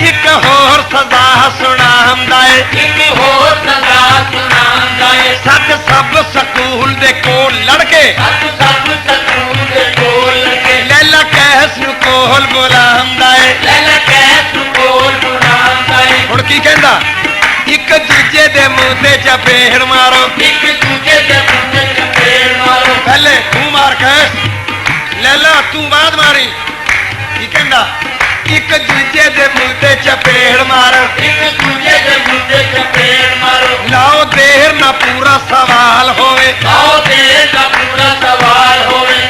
Speaker 1: एक होर सदा सुनाउंदा है, सच सब सकूल दे कोल लड़के, लैला कैस नूं कोल बुलाउंदा है। हुण की कहंदा? एक दूजे दे मुंह ते चपेड़ मारो, पहले तू मार कैस, लैला तू बाद मारी। की कहंदा? एक दूजे दे मुंह ते चपेड़ मारो, लाओ देर ना पूरा सवाल होवे,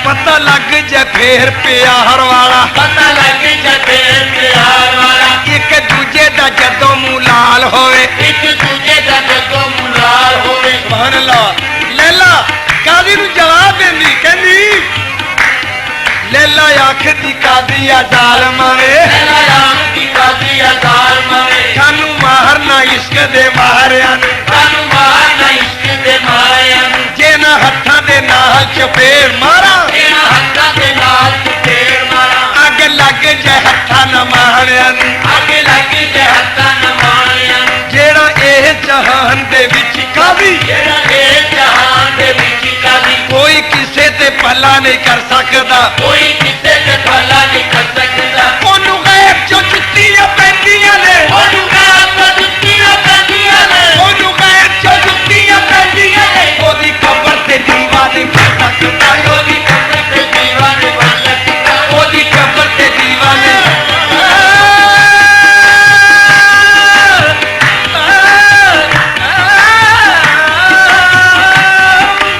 Speaker 1: पता लग जाए फिर प्यार वाला, एक दूजे दा जदों मुंह लाल होवे। सुभान अल्लाह। लैला कादी नूं जवाब देंदी, कहंदी लैला आखदी कादी आ जालमा वे, सानू मारना इश्क दे मारिया नूं, जे ना हत्थां दे नाल चपेड़ मारा, अग लग जाए हत्थां न मारिया नूं। जेड़ा एह जहान दे विच कादी कोई किसे ते भला नहीं कर सकदा,
Speaker 2: कोई किसे ते भला नहीं कर सकता।
Speaker 1: ओनू गैब चो जुत्तियां पैंदियां ने,
Speaker 2: ओनू गैब चो जुत्तियां पैंदियां ने,
Speaker 1: ओनू गैब चो जुत्तियां पैंदियां ने, ओदी कब्र ते दीवाने बन सकदा, ओदी
Speaker 2: कब्र ते दीवाने बन सकता।
Speaker 1: ओदी कब्र ते दीवाने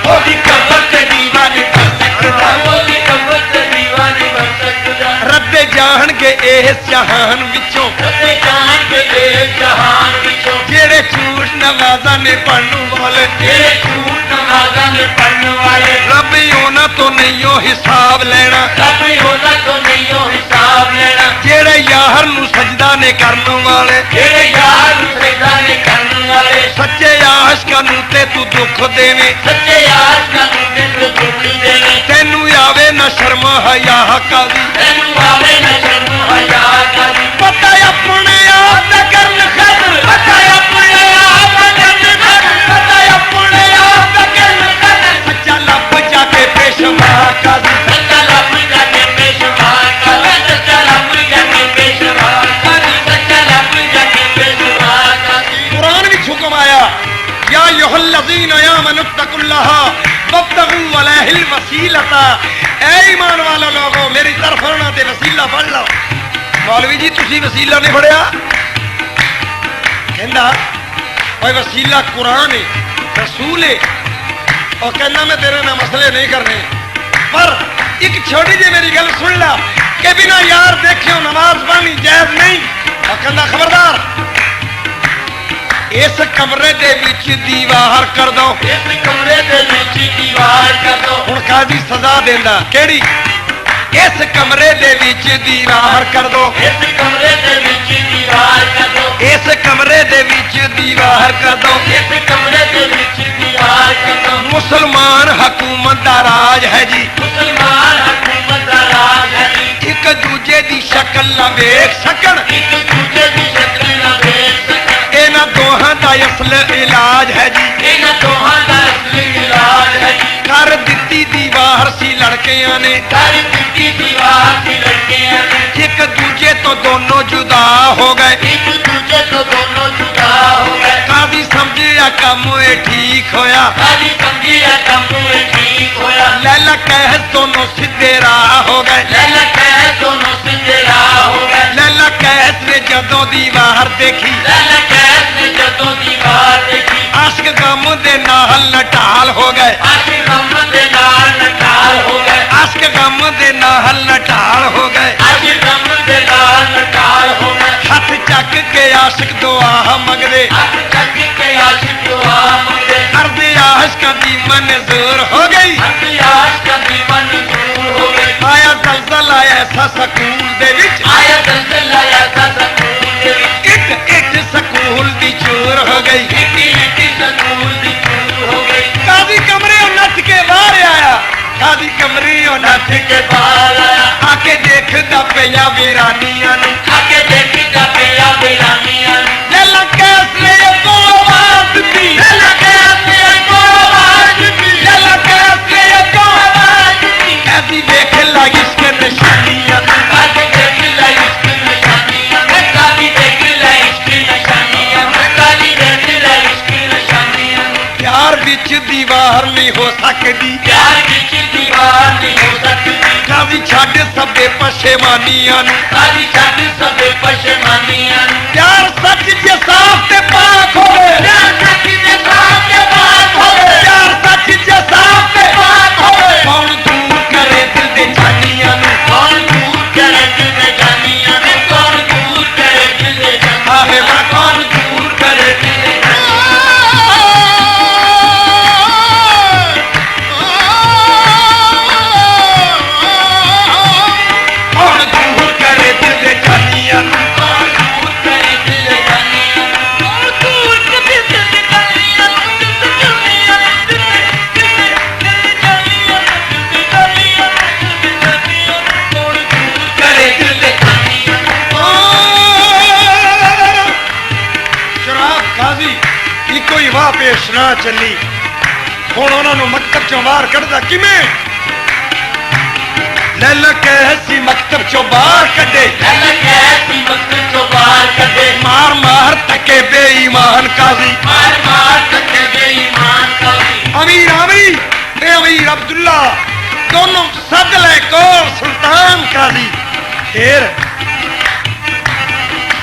Speaker 1: ओदी कब्र ते दीवाने बन सकदा।
Speaker 2: ओदी कब्र ते दीवाने बन सकता।
Speaker 1: रब्बे जान के इस जहान विचों,
Speaker 2: रब्बे जान के इस जहान विचों,
Speaker 1: जेड़े झूठ नवाज़ा ने पढ़न वाले,
Speaker 2: जेड़े झूठ नमाज़ां ने पढ़ने वाले,
Speaker 1: रब उन्हां तो नहीं ओ हिसाब लेना,
Speaker 2: रब होना तो नहीं हो हिसाब लेना।
Speaker 1: जेड़े यार नू सजदा ने करन वाले,
Speaker 2: जेड़े यार नूं सजदा ने करने वाले,
Speaker 1: सच्चे आशिकां नू ते तू दुख देवे,
Speaker 2: सच्चे आशिकां नूं दिल दुख देने,
Speaker 1: तैनू आवे ना शर्म हया कादी,
Speaker 2: तैनू आवे न शर्म हया कादी।
Speaker 1: पता अपने आप दा करन खैर,
Speaker 2: पता अपने आप दा करन खैर,
Speaker 1: पता अपने आप दा करन खैर, सच्चा लब जाके पेशवा कादी,
Speaker 2: सच्चा लब जाके पेशवा कादी, सच्चा लब जाके पेशवा कादी, सच्चा लब जाके पेशवा कादी।
Speaker 1: कुरान विच हुक्म आया, या अय्युहल्लज़ीना आमनु तकुल्लाह वब्तगू अलैहिल वसीलता, ऐ ईमान वाले लोगो मेरी तरफ आना ते वसीला पढ़ लो। मौलवी जी तुसी वसीला नहीं पढ़िया? कहंदा ओए वसीला कुरान है, रसूल है, और कहना मैं तेरे नाल मसले नहीं करने, पर एक छोटी जी मेरी गल सुन ला कि बिना यार देखियो नमाज पढ़नी जायज नहीं। और कहंदा खबरदार इस कमरे दे विच दीवार कर दो,
Speaker 2: इस कमरे दे विच दीवार कर दो।
Speaker 1: हुण कादी सजा देंदा केड़ी? ਇਸ ਕਮਰੇ ਦੇ ਵਿੱਚ ਦੀਵਾਰ ਕਰ ਦੋ
Speaker 2: ਇਸ ਕਮਰੇ ਦੇ ਵਿੱਚ ਦੀਵਾਰ ਕਰ ਦੋ
Speaker 1: ਇਸ ਕਮਰੇ ਦੇ ਵਿੱਚ ਦੀਵਾਰ ਕਰ ਦੋ
Speaker 2: ਇਸ ਕਮਰੇ ਦੇ ਵਿੱਚ ਦੀਵਾਰ ਕਰ ਦੋ
Speaker 1: ਮੁਸਲਮਾਨ ਹਕੂਮਤ ਦਾ ਰਾਜ ਹੈ ਜੀ
Speaker 2: ਮੁਸਲਮਾਨ ਹਕੂਮਤ ਦਾ ਰਾਜ ਹੈ ਜੀ
Speaker 1: ਇੱਕ ਦੂਜੇ ਦੀ ਸ਼ਕਲ ਨਾ ਵੇਖ ਸਕਣ
Speaker 2: ਇੱਕ ਦੂਜੇ ਦੀ ਸ਼ਕਲ ਨਾ ਵੇਖ ਸਕਣ
Speaker 1: ਇਹਨਾਂ ਦੋਹਾਂ ਦਾ ਅਸਲ ਇਲਾਜ ਹੈ ਜੀ
Speaker 2: ਇਹਨਾਂ ਦੋਹਾਂ ਦਾ ਅਸਲੀ ਇਲਾਜ ਹੈ ਜੀ
Speaker 1: ਕਰ ਦਿੱਤੀ ਦੀਵਾਰ ਸੀ ਲੜਕਿਆਂ ਨੇ
Speaker 2: ਸਾਰੀ ਦਿੱਤੀ ਦੀਵਾਰ ਦੀ ਲੜਕੀਆਂ ਨੇ
Speaker 1: ਇੱਕ ਦੂਜੇ ਤੋਂ ਦੋਨੋਂ ਜੁਦਾ ਹੋ ਗਏ
Speaker 2: ਇੱਕ ਦੂਜੇ ਤੋਂ ਦੋਨੋਂ ਜੁਦਾ ਹੋ ਗਏ
Speaker 1: ਕਾਦੀ ਸਮਝਿਆ ਕੰਮ ਇਹ ਠੀਕ ਹੋਇਆ
Speaker 2: ਸਾਡੀ ਸਮਝੀ ਹੈ ਕੰਮ ਇਹ ਠੀਕ ਹੋਇਆ
Speaker 1: ਲੈਲਾ ਕਹਿ ਦੋਨੋਂ ਸਿੱਧੇ ਰਾਹ ਹੋ ਗਏ
Speaker 2: ਲੈਲਾ ਕਹਿ ਦੋਨੋਂ ਸਿੱਧੇ ਰਾਹ ਹੋ ਗਏ
Speaker 1: ਲੈਲਾ ਕਹਿ ਨੇ ਜਦੋਂ ਦੀਵਾਰ ਦੇਖੀ
Speaker 2: ਲੈਲਾ ਕਹਿ ਨੇ ਜਦੋਂ ਦੀਵਾਰ ਦੇਖੀ
Speaker 1: ਆਸ਼ਕ ਗਮ ਦੇ ਨਾਲ ਨਟਾਲ ਹੋ ਗਏ
Speaker 2: ਆਸ਼ਿਕ ਗਮ ਦੇ ਨਾਲ ਨਟਾਲ ਹੋ ਗਏ
Speaker 1: ਆਸ਼ਕ ਗਮ ਦੇ ਨਾਲ ਨਟਾਲ ਹੋ ਗਏ
Speaker 2: ਆਸ਼ਿਕ ਗਮ ਦੇ ਨਾਲ ਨਟਾਲ ਹੋ ਗਏ
Speaker 1: ਹੱਥ ਚੱਕ ਕੇ ਆਸ਼ਕ ਦੁਆ ਮੰਗਦੇ
Speaker 2: ਹੱਥ ਚੱਕ ਕੇ ਆਸ਼ਿਕ ਦੁਆ ਮੰਗਦੇ
Speaker 1: ਅਰਦੇ ਆਸ਼ਕਾਂ ਦੀ ਮਨਜ਼ੂਰ ਹੋ ਗਈ
Speaker 2: ਹੱਥ ਆਸ਼ਕਾਂ ਦੀ ਮਨਜ਼ੂਰ ਹੋ ਗਈ
Speaker 1: ਆਇਆ ਜ਼ਲਜ਼ਲਾ ਐਸਾ ਸਕੂਲ ਦੇ ਵਿੱਚ
Speaker 2: ਆਇਆ ਦਲਦਲ ਆਇਆ ਸਾ ਸਕੂਲ ਦੇ ਵਿੱਚ
Speaker 1: ਇੱਕ ਇੱਕ ਸਕੂਲ ਦੀ ਚੋਰ ਹੋ ਗਈ
Speaker 2: ਇੱਟੀ ਇੱਟੀ ਸਕੂਲ ਦੀ ਚੂਰ ਹੋ ਗਈ
Speaker 1: ਕਾਦੀ ਕਮਰੇ ਨੱਠ ਕੇ ਬਾਹਰ ਆਇਆ ਕਾਦੀ ਕਮਰੇ ਨੱਠ
Speaker 2: ਕੇ ਬਾਹਰ ਆਇਆ
Speaker 1: ਆ ਕੇ ਦੇਖਦਾ ਪਿਆ ਵੀਰਾਨੀਆਂ ਨੂੰ
Speaker 2: ਆਕੇ ਦੇਖਦਾ ਪਿਆ ਬੇਰਾਨੀਆਂ
Speaker 1: ਲੈਲਾ ਕੈਸਰੇ ਕੋ ਆਵਾਜ਼ ਦਿੱਤੀ
Speaker 2: ਲੈਲਾ ਕਹਿ ਕੋ ਆਵਾਜ਼ ਦਿੱਤੀ
Speaker 1: ਲੈਲਾ ਕੈਸਰੇ ਕੋ
Speaker 2: ਆਵਾਜ਼ ਦਿੱਤੀ
Speaker 1: ਐਸੀ ਵੇਖ ਲਾ ਇਸ਼ਕ ਨਿਸ਼ਾਨੀਆਂ
Speaker 2: ਕਾਦੀ ਦੇਖ ਲੈ ਇਸ਼ਕ ਨਿਸ਼ਾਨੀਆਂ ਕਾਦੀ ਦੇਖ ਲੈ ਇਸ਼ਕ ਨਿਸ਼ਾਨੀਆਂ ਕਾਦੀ ਦੇਖ ਲੈ ਇਸ਼ਕ ਨਿਸ਼ਾਨੀਆਂ
Speaker 1: ਪਿਆਰ ਵਿੱਚ ਦੀਵਾਰ ਨਹੀਂ ਹੋ ਸਕਦੀ
Speaker 2: ਪਿਆਰ ਵਿੱਚ ਦੀਵਾਰ ਨਹੀਂ ਹੋ ਸਕਦੀ
Speaker 1: ਕਾਦੀ ਛੱਡ ਸਭੇ ਪਛੇਮਾਨੀਆਂ ਨੂੰ
Speaker 2: ਕਾਦੀ ਛੱਡ ਸਭੇ ਪਛਮਾਨੀਆਂ
Speaker 1: ਪਿਆਰ ਸੱਚ ਜੇ ਸਾਫ਼ ਤੇ ਪਾਕ ਹੋਵੇ
Speaker 2: ਪਿਆਰ ਸੱਚ ਦੇ ਸਾਥ ਦੇ ਬਾਤ ਹੋਵੇ
Speaker 1: ਪਿਆਰ ਸੱਚ ਜੇ ਸਾਫ਼ ਤੇ
Speaker 2: ਬਾਤ ਹੋਵੇ
Speaker 1: ਕੌਣ ਦੂਰ ਕਰੇ ਦਿਲ ਦੇ ਜਾਨੀਆਂ ਨੂੰ
Speaker 2: ਕੌਣ ਦੂਰ ਕਰੇ ਦਿਲ ਦੇ ਜਾਨੀਆਂ ਨੇ ਕੌਣ ਦੂਰ ਕਰੇ ਦਿਲ ਦੇ ਜਾਨੀਆਂ
Speaker 1: ਆਹੇ ਮੈਂ ਕੌਣ ਦੂਰ ਕਰੇ ਦਿਲ ਦੇ ਕੌਣ ਦੂਰ ਕਰੇ ਦਿਲ ਦੇ ਜਾਨੀਆਂ ਨੂੰ
Speaker 2: ਕੌਣ ਦੂਰ ਕਰੇ ਦਿਲ ਦੇ ਜਾਨੀਆਂ ਕੌਣ ਦੂਰ ਕਰੇ ਦਿਲ ਦੇ ਜਾਨੀਆਂ ਦਿਲ ਦੇ ਜਾਨੀਆਂ ਦਿਲ ਦੇ ਜਾਨੀਆਂ ਦਿਲ ਦੇ ਜਾਨੀਆਂ ਕੌਣ ਦੂਰ ਕਰੇ ਦਿਲ ਦੇ ਜਾਨੀਆਂ
Speaker 1: ਸ਼ਰਾਬ ਕਾਜ਼ੀ ਇੱਕੋ ਹੀ ਵਾਹ ਪੇਸ਼ ਨਾ ਚੱਲੀ ਹੁਣ ਉਹਨਾਂ ਨੂੰ ਮਕਤਬ ਚੋਂ ਬਾਹਰ ਕੱਢਦਾ ਕਿਵੇਂ ਲੈਲਾ ਕਹਿ ਸੀ ਮਕਤਬ ਚੋਂ ਬਾਹਰ ਕੱਢੇ
Speaker 2: ਲੈਲਾ ਕਹਿ ਸੀ ਮਕਤਬ ਤੋਂ ਬਾਹਰ ਕੱਢੇ
Speaker 1: ਮਾਰ ਮਾਰ ਤੱਕੇ ਬੇਈਮਾਨ ਕਾਜ਼ੀ
Speaker 2: ਮਾਰ ਮਾਰ ਤੱਕੇ ਬੇਈਮਾਨ ਕਾਜ਼ੀ
Speaker 1: ਅਮੀਰ ਆਮਰੀ ਤੇ ਅਮੀਰ ਅਬਦੁੱਲਾ ਦੋਨੋਂ ਸੱਦ ਲੈ ਕੋਲ ਸੁਲਤਾਨ ਕਾਜ਼ੀ ਫੇਰ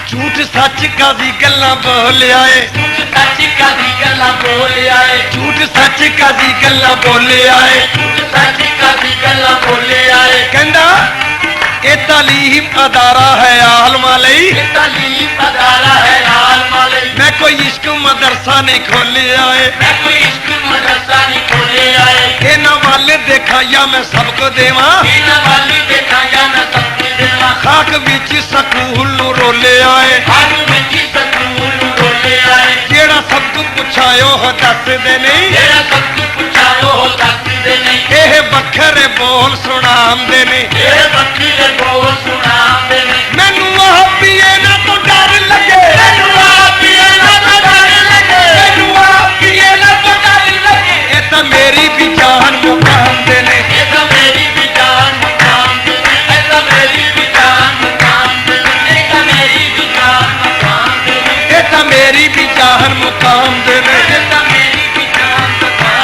Speaker 1: ਝੂਠ ਸੱਚ ਕਾਜ਼ੀ ਗੱਲਾਂ ਬੋਲ ਆਏ
Speaker 2: ਸੱਚ ਕਾਦੀ ਗੱਲਾਂ ਬੋਲ ਆਏ
Speaker 1: ਝੂਠ ਸੱਚ ਕਾਜ਼ੀ ਗੱਲਾਂ ਬੋਲ ਆਏ
Speaker 2: ਸੱਚ ਕਾਦੀ ਗੱਲਾਂ ਬੋਲ ਆਏ
Speaker 1: ਕਹਿੰਦਾ ਇਹ ਤਾਲੀਮ ਅਦਾਰਾ ਹੈ ਆਲਮਾਂ ਲਈ
Speaker 2: ਇਹ ਤਾਲੀਮ ਅਦਾਰਾ ਹੈ ਆਲਮਾਂ ਲਈ
Speaker 1: ਮੈਂ ਕੋਈ ਇਸ਼ਕ ਮਦਰਸਾ ਨਹੀਂ ਖੋਲਿਆ ਏ
Speaker 2: ਮੈਂ ਕੋਈ ਇਸ਼ਕ ਮਦਰਸਾ ਨਹੀਂ ਖੋਲੇ ਆਏ
Speaker 1: ਇਹਨਾਂ ਵੱਲ ਦੇਖਾਂ ਜਾਂ ਮੈਂ ਸਭ ਕੋ ਦੇਵਾਂ
Speaker 2: ਇਹਨਾਂ ਵਾਲੀ ਦੇਖਾਂ ਜਾਂ ਮੈਂ ਸਭ ਕੁਝ ਦੇਵਾਂ
Speaker 1: ਖਾਕ ਵਿੱਚ ਸਕੂਲ ਨੂੰ ਰੋਲਿਆ ਏ
Speaker 2: ਹੱਥ ਵਿੱਚ ਸਕੂਲ ਨੂੰ ਰੋਲੇ ਆਏ
Speaker 1: ਜਿਹੜਾ ਸਭ ਕੁ ਪੁੱਛਾਇਓ ਉਹ ਦੱਸਦੇ ਨਹੀਂ
Speaker 2: ਜਿਹੜਾ ਸਭ ਕੁਝ ਪੁੱਛਾਇਓ ਉਹ ਦੱਸਦੇ ਨਹੀਂ
Speaker 1: ਇਹ ਵੱਖਰੇ ਬੋਲ ਸੁਣਾਉਂਦੇ ਨੇ
Speaker 2: ਇਹ ਬੱਕੀ ਦੇ ਬੋਲ ਸੁਣਾਉਂਦੇ ਨੇ
Speaker 1: ਮੈਨੂੰ ਉਹ ਪੀਏ ਨਾ ਤੋਂ ਡਰ ਲੱਗੇ
Speaker 2: ਮੈਨੂੰ ਆਪ ਹੀ ਇਹਨਾਂ ਦਾ ਡਰ ਲੱਗੇ
Speaker 1: ਮੈਨੂੰ ਉਹ ਪੀਏ ਨਾ ਤੋਂ ਡਰ ਲੱਗੇ ਇਹ ਤਾਂ ਮੇਰੀ ਵੀ ਜਾਨ ਮੁਕਾਉਂਦੇ ਨੇ
Speaker 2: ਇਹ ਤਾਂ ਮੇਰੀ ਵੀ ਜਾਨ ਮੁਕਾਮ ਦੇ ਇਹ ਤਾਂ ਮੇਰੀ ਵੀ ਜਾਨ ਮੁਕਾਮ ਦੇ ਇਹ ਤਾਂ ਮੇਰੀ ਵੀ ਜਾਨ ਮੁਕਾਮ ਦੇ
Speaker 1: ਇਹ ਤਾਂ ਮੇਰੀ ਵੀ ਜਾਨ ਮੁਕਾਉਂਦੇ ਨੇ
Speaker 2: ਇਹ ਤਾਂ ਮੇਰੀ ਵੀ ਜਾਨ ਮੁਕਾਮ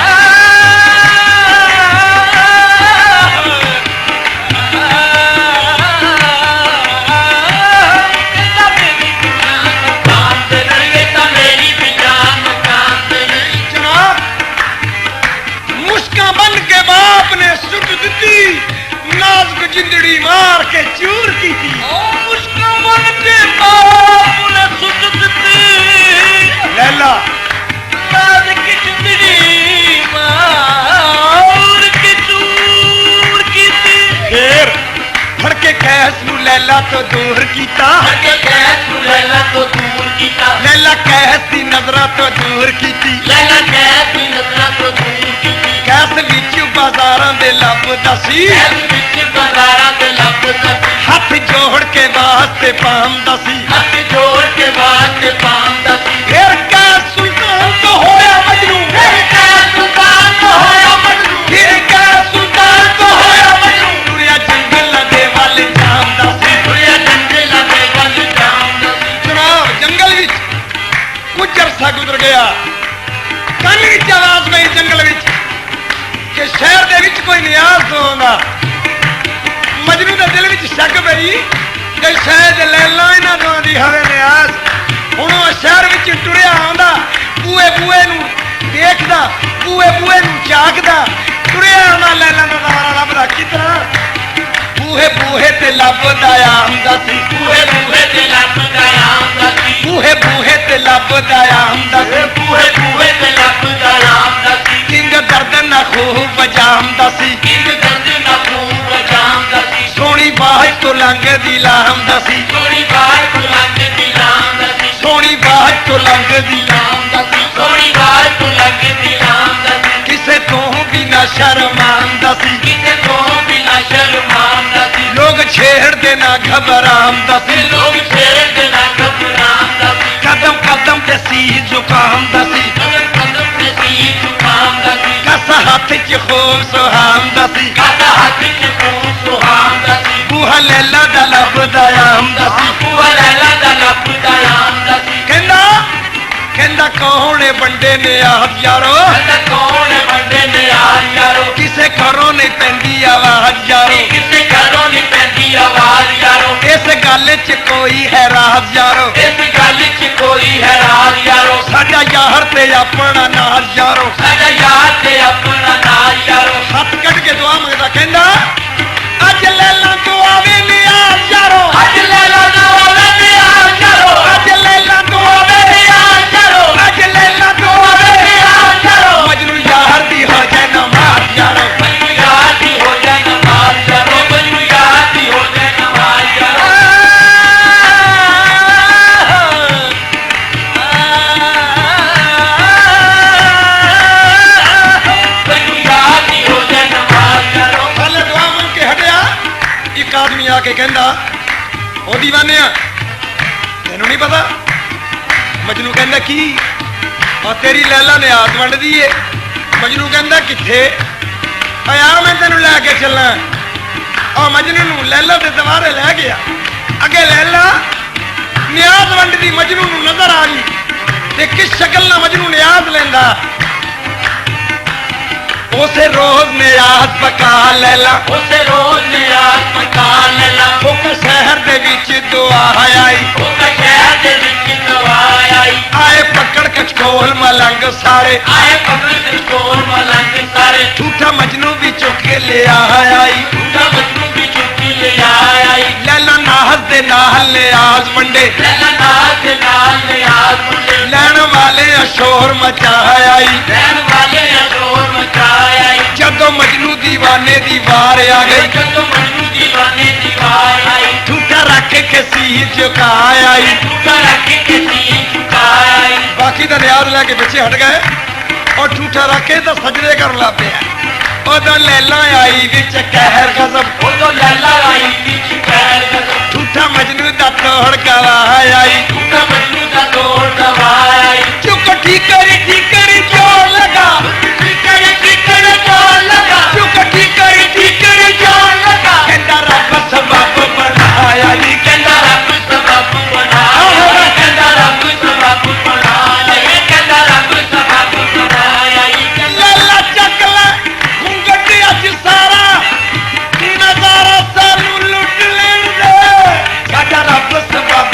Speaker 1: लैला तो दूर कीता,
Speaker 2: अगे कैस नू लैला तो दूर कीता,
Speaker 1: लैला कैस दी नजरा तो दूर कीती,
Speaker 2: लैला कैस दी नजरा तो दूर कीती,
Speaker 1: कैस विच बाजारां दे लभदा सी,
Speaker 2: कैस विच बाजारां दे लभदा सी,
Speaker 1: हथ जोड़ के वास्ते पांदा सी,
Speaker 2: हथ जोड़ के वास्ते पांदा सी,
Speaker 1: फिर कैस सुल्तान तो होया मजनू,
Speaker 2: फिर कैस सुल्तान तो होया मजनू,
Speaker 1: फिर कैस सुल्तान तो होया मजनू, टुरिया जंगल दे वल जांदा सी,
Speaker 2: टुरिया जंगल दे वल जांदा सी।
Speaker 1: जनाब जंगल विच कुछ अरसा गुजर गया, कंन विच आवाज पई जंगल विच कि शहर दे विच कोई नियाज तो आंदा। मजनू दे दिल विच शक पई कि शायद लैला इन्हां दोआं दी हवे नियाज। हुण ओह शहर विच टुरिया आंदा, बूए बूए नूं देखदा, बूए बूए नूं झाकदा, टुरिया आंदा लैला दा दवारा लभदा कितना बूहे बूहे ते लभदा आंदा सी,
Speaker 2: बूहे बूहे ते लभदा आंदा सी,
Speaker 1: बूहे बूहे ते लभदा आंदा सी,
Speaker 2: बूहे बूहे ते लभदा आंदा सी,
Speaker 1: किंग दर्द ना खूब जामदा सी,
Speaker 2: किंग दर्द ना खूब जामदा सी,
Speaker 1: सोनी बाज तो लंघदी लामदा सी,
Speaker 2: सोनी बाज तो लंघदी लामदा सी,
Speaker 1: सोनी बाज तो लंघदी
Speaker 2: लामदा सी, सोनी बाज तो लंघदी लामदा सी,
Speaker 1: किसे तो भी ना शर्मांदा सी,
Speaker 2: किसे तो भी ना शर्मांदा सी,
Speaker 1: लोग छेड़दे ना घबरांदा सी,
Speaker 2: लोग छेड़दे ना घबरांदा सी,
Speaker 1: कदम कदम ते सी झुकांदा सी,
Speaker 2: कदम कदम ते सी झुकांदा सी,
Speaker 1: कस हथ च खूब सुहांदा सी,
Speaker 2: कस हथ च खूब सुहांदा सी,
Speaker 1: बूहा लैला दा लभदा आंदा सी,
Speaker 2: बूहा लैला दा लभदा आंदा सी,
Speaker 1: कहंदा कहंदा कौन है बंदे ने आप यारो,
Speaker 2: कहंदा कौन है बंदे ने यार यारो,
Speaker 1: किसे घरों नहीं पैंदी आवाज यारो,
Speaker 2: किसे घरों नहीं पैंदी आवाज यारो,
Speaker 1: इस गल च कोई है राज यारो,
Speaker 2: इस गल च कोई है राज यारो,
Speaker 1: साडा यार ते अपना नाज यारो,
Speaker 2: साडा यार ते अपना नाज यारो,
Speaker 1: हथ कट के दुआ मंगदा कहंदा अज लैला तो आवे नियाज यारो,
Speaker 2: अज लैला तो आवे नियाज यारो,
Speaker 1: अज लैला तो आवे नियाज यारो, अज लैला तो आवे नियाज यारो, मजनू यार दी हो जाए नमाज यारो,
Speaker 2: मजनू यार दी हो जाए नमाज यारो, मजनू यार दी हो जाए नमाज यारो, मजनू यार दी हो जाए नमाज यारो।
Speaker 1: साले दुआ मंग के हटिया, एक आदमी आके कहंदा ओ दीवाने आ तेनू नहीं पता। मजनू कहंदा की और तेरी लैला ने हाथ वंड दी है। मजनू कहंदा किथे आया मैं तेनू लैके चलना। और मजनू नू लैला दे दवारे लै गया। अगे लैला नियाज वंड दी मजनू नू नजर आ गई ते किस शक्ल ना मजनू नियाज लेंदा। उसे रोज नियाज पका लैला,
Speaker 2: उसे रोज नियाज पका लैला,
Speaker 1: उस शहर दे विच दुआ आई,
Speaker 2: उस शहर दे विच दुआ आई,
Speaker 1: आए पकड़ कचकोल मलंग सारे,
Speaker 2: आए पकड़ कचकोल मलंग सारे,
Speaker 1: झूठा मजनू भी चुक के ले आई,
Speaker 2: झूठा मजनू भी चुक के ले आई,
Speaker 1: लैला नाज दे नाल नियाज वंडे,
Speaker 2: लैला नाज दे नाल नियाज वंडे,
Speaker 1: लैण वाले शोर मचाया आई,
Speaker 2: लैण वाले शोर मचाया आई,
Speaker 1: जदों मजनू दीवाने दी वार आ गई,
Speaker 2: जदों मजनू दीवाने दी वार आई,
Speaker 1: झूठा रख के सीर झुकाया आई,
Speaker 2: झूठा रख के सीर झुकाया आई,
Speaker 1: बाकी दा नियाज लैके पिछे हट गए और झूठा रख के तो सजदे कर ला पिया। उदों लैला आई विच कहर गजब,
Speaker 2: उदों लैला आई विच कहर गजब,
Speaker 1: झूठा मजनू दा तोड़ गवाह आई,
Speaker 2: झूठा मजनू दा तोड़ गवाह आई,
Speaker 1: चुक ठीकरी जोर लगा,
Speaker 2: ठीकरी जोर लगा,
Speaker 1: चुक ठीकरी जोर लगा, कहंदा रब सबब बनाया नी,
Speaker 2: कहंदा रब सबब बनाया, कहंदा रब सबब बनाया, कहंदा रब सबब बनाया,
Speaker 1: लैला चक ले घुंघट अज सारा नजारा सानू लुट लेण दे, साडा रब सबब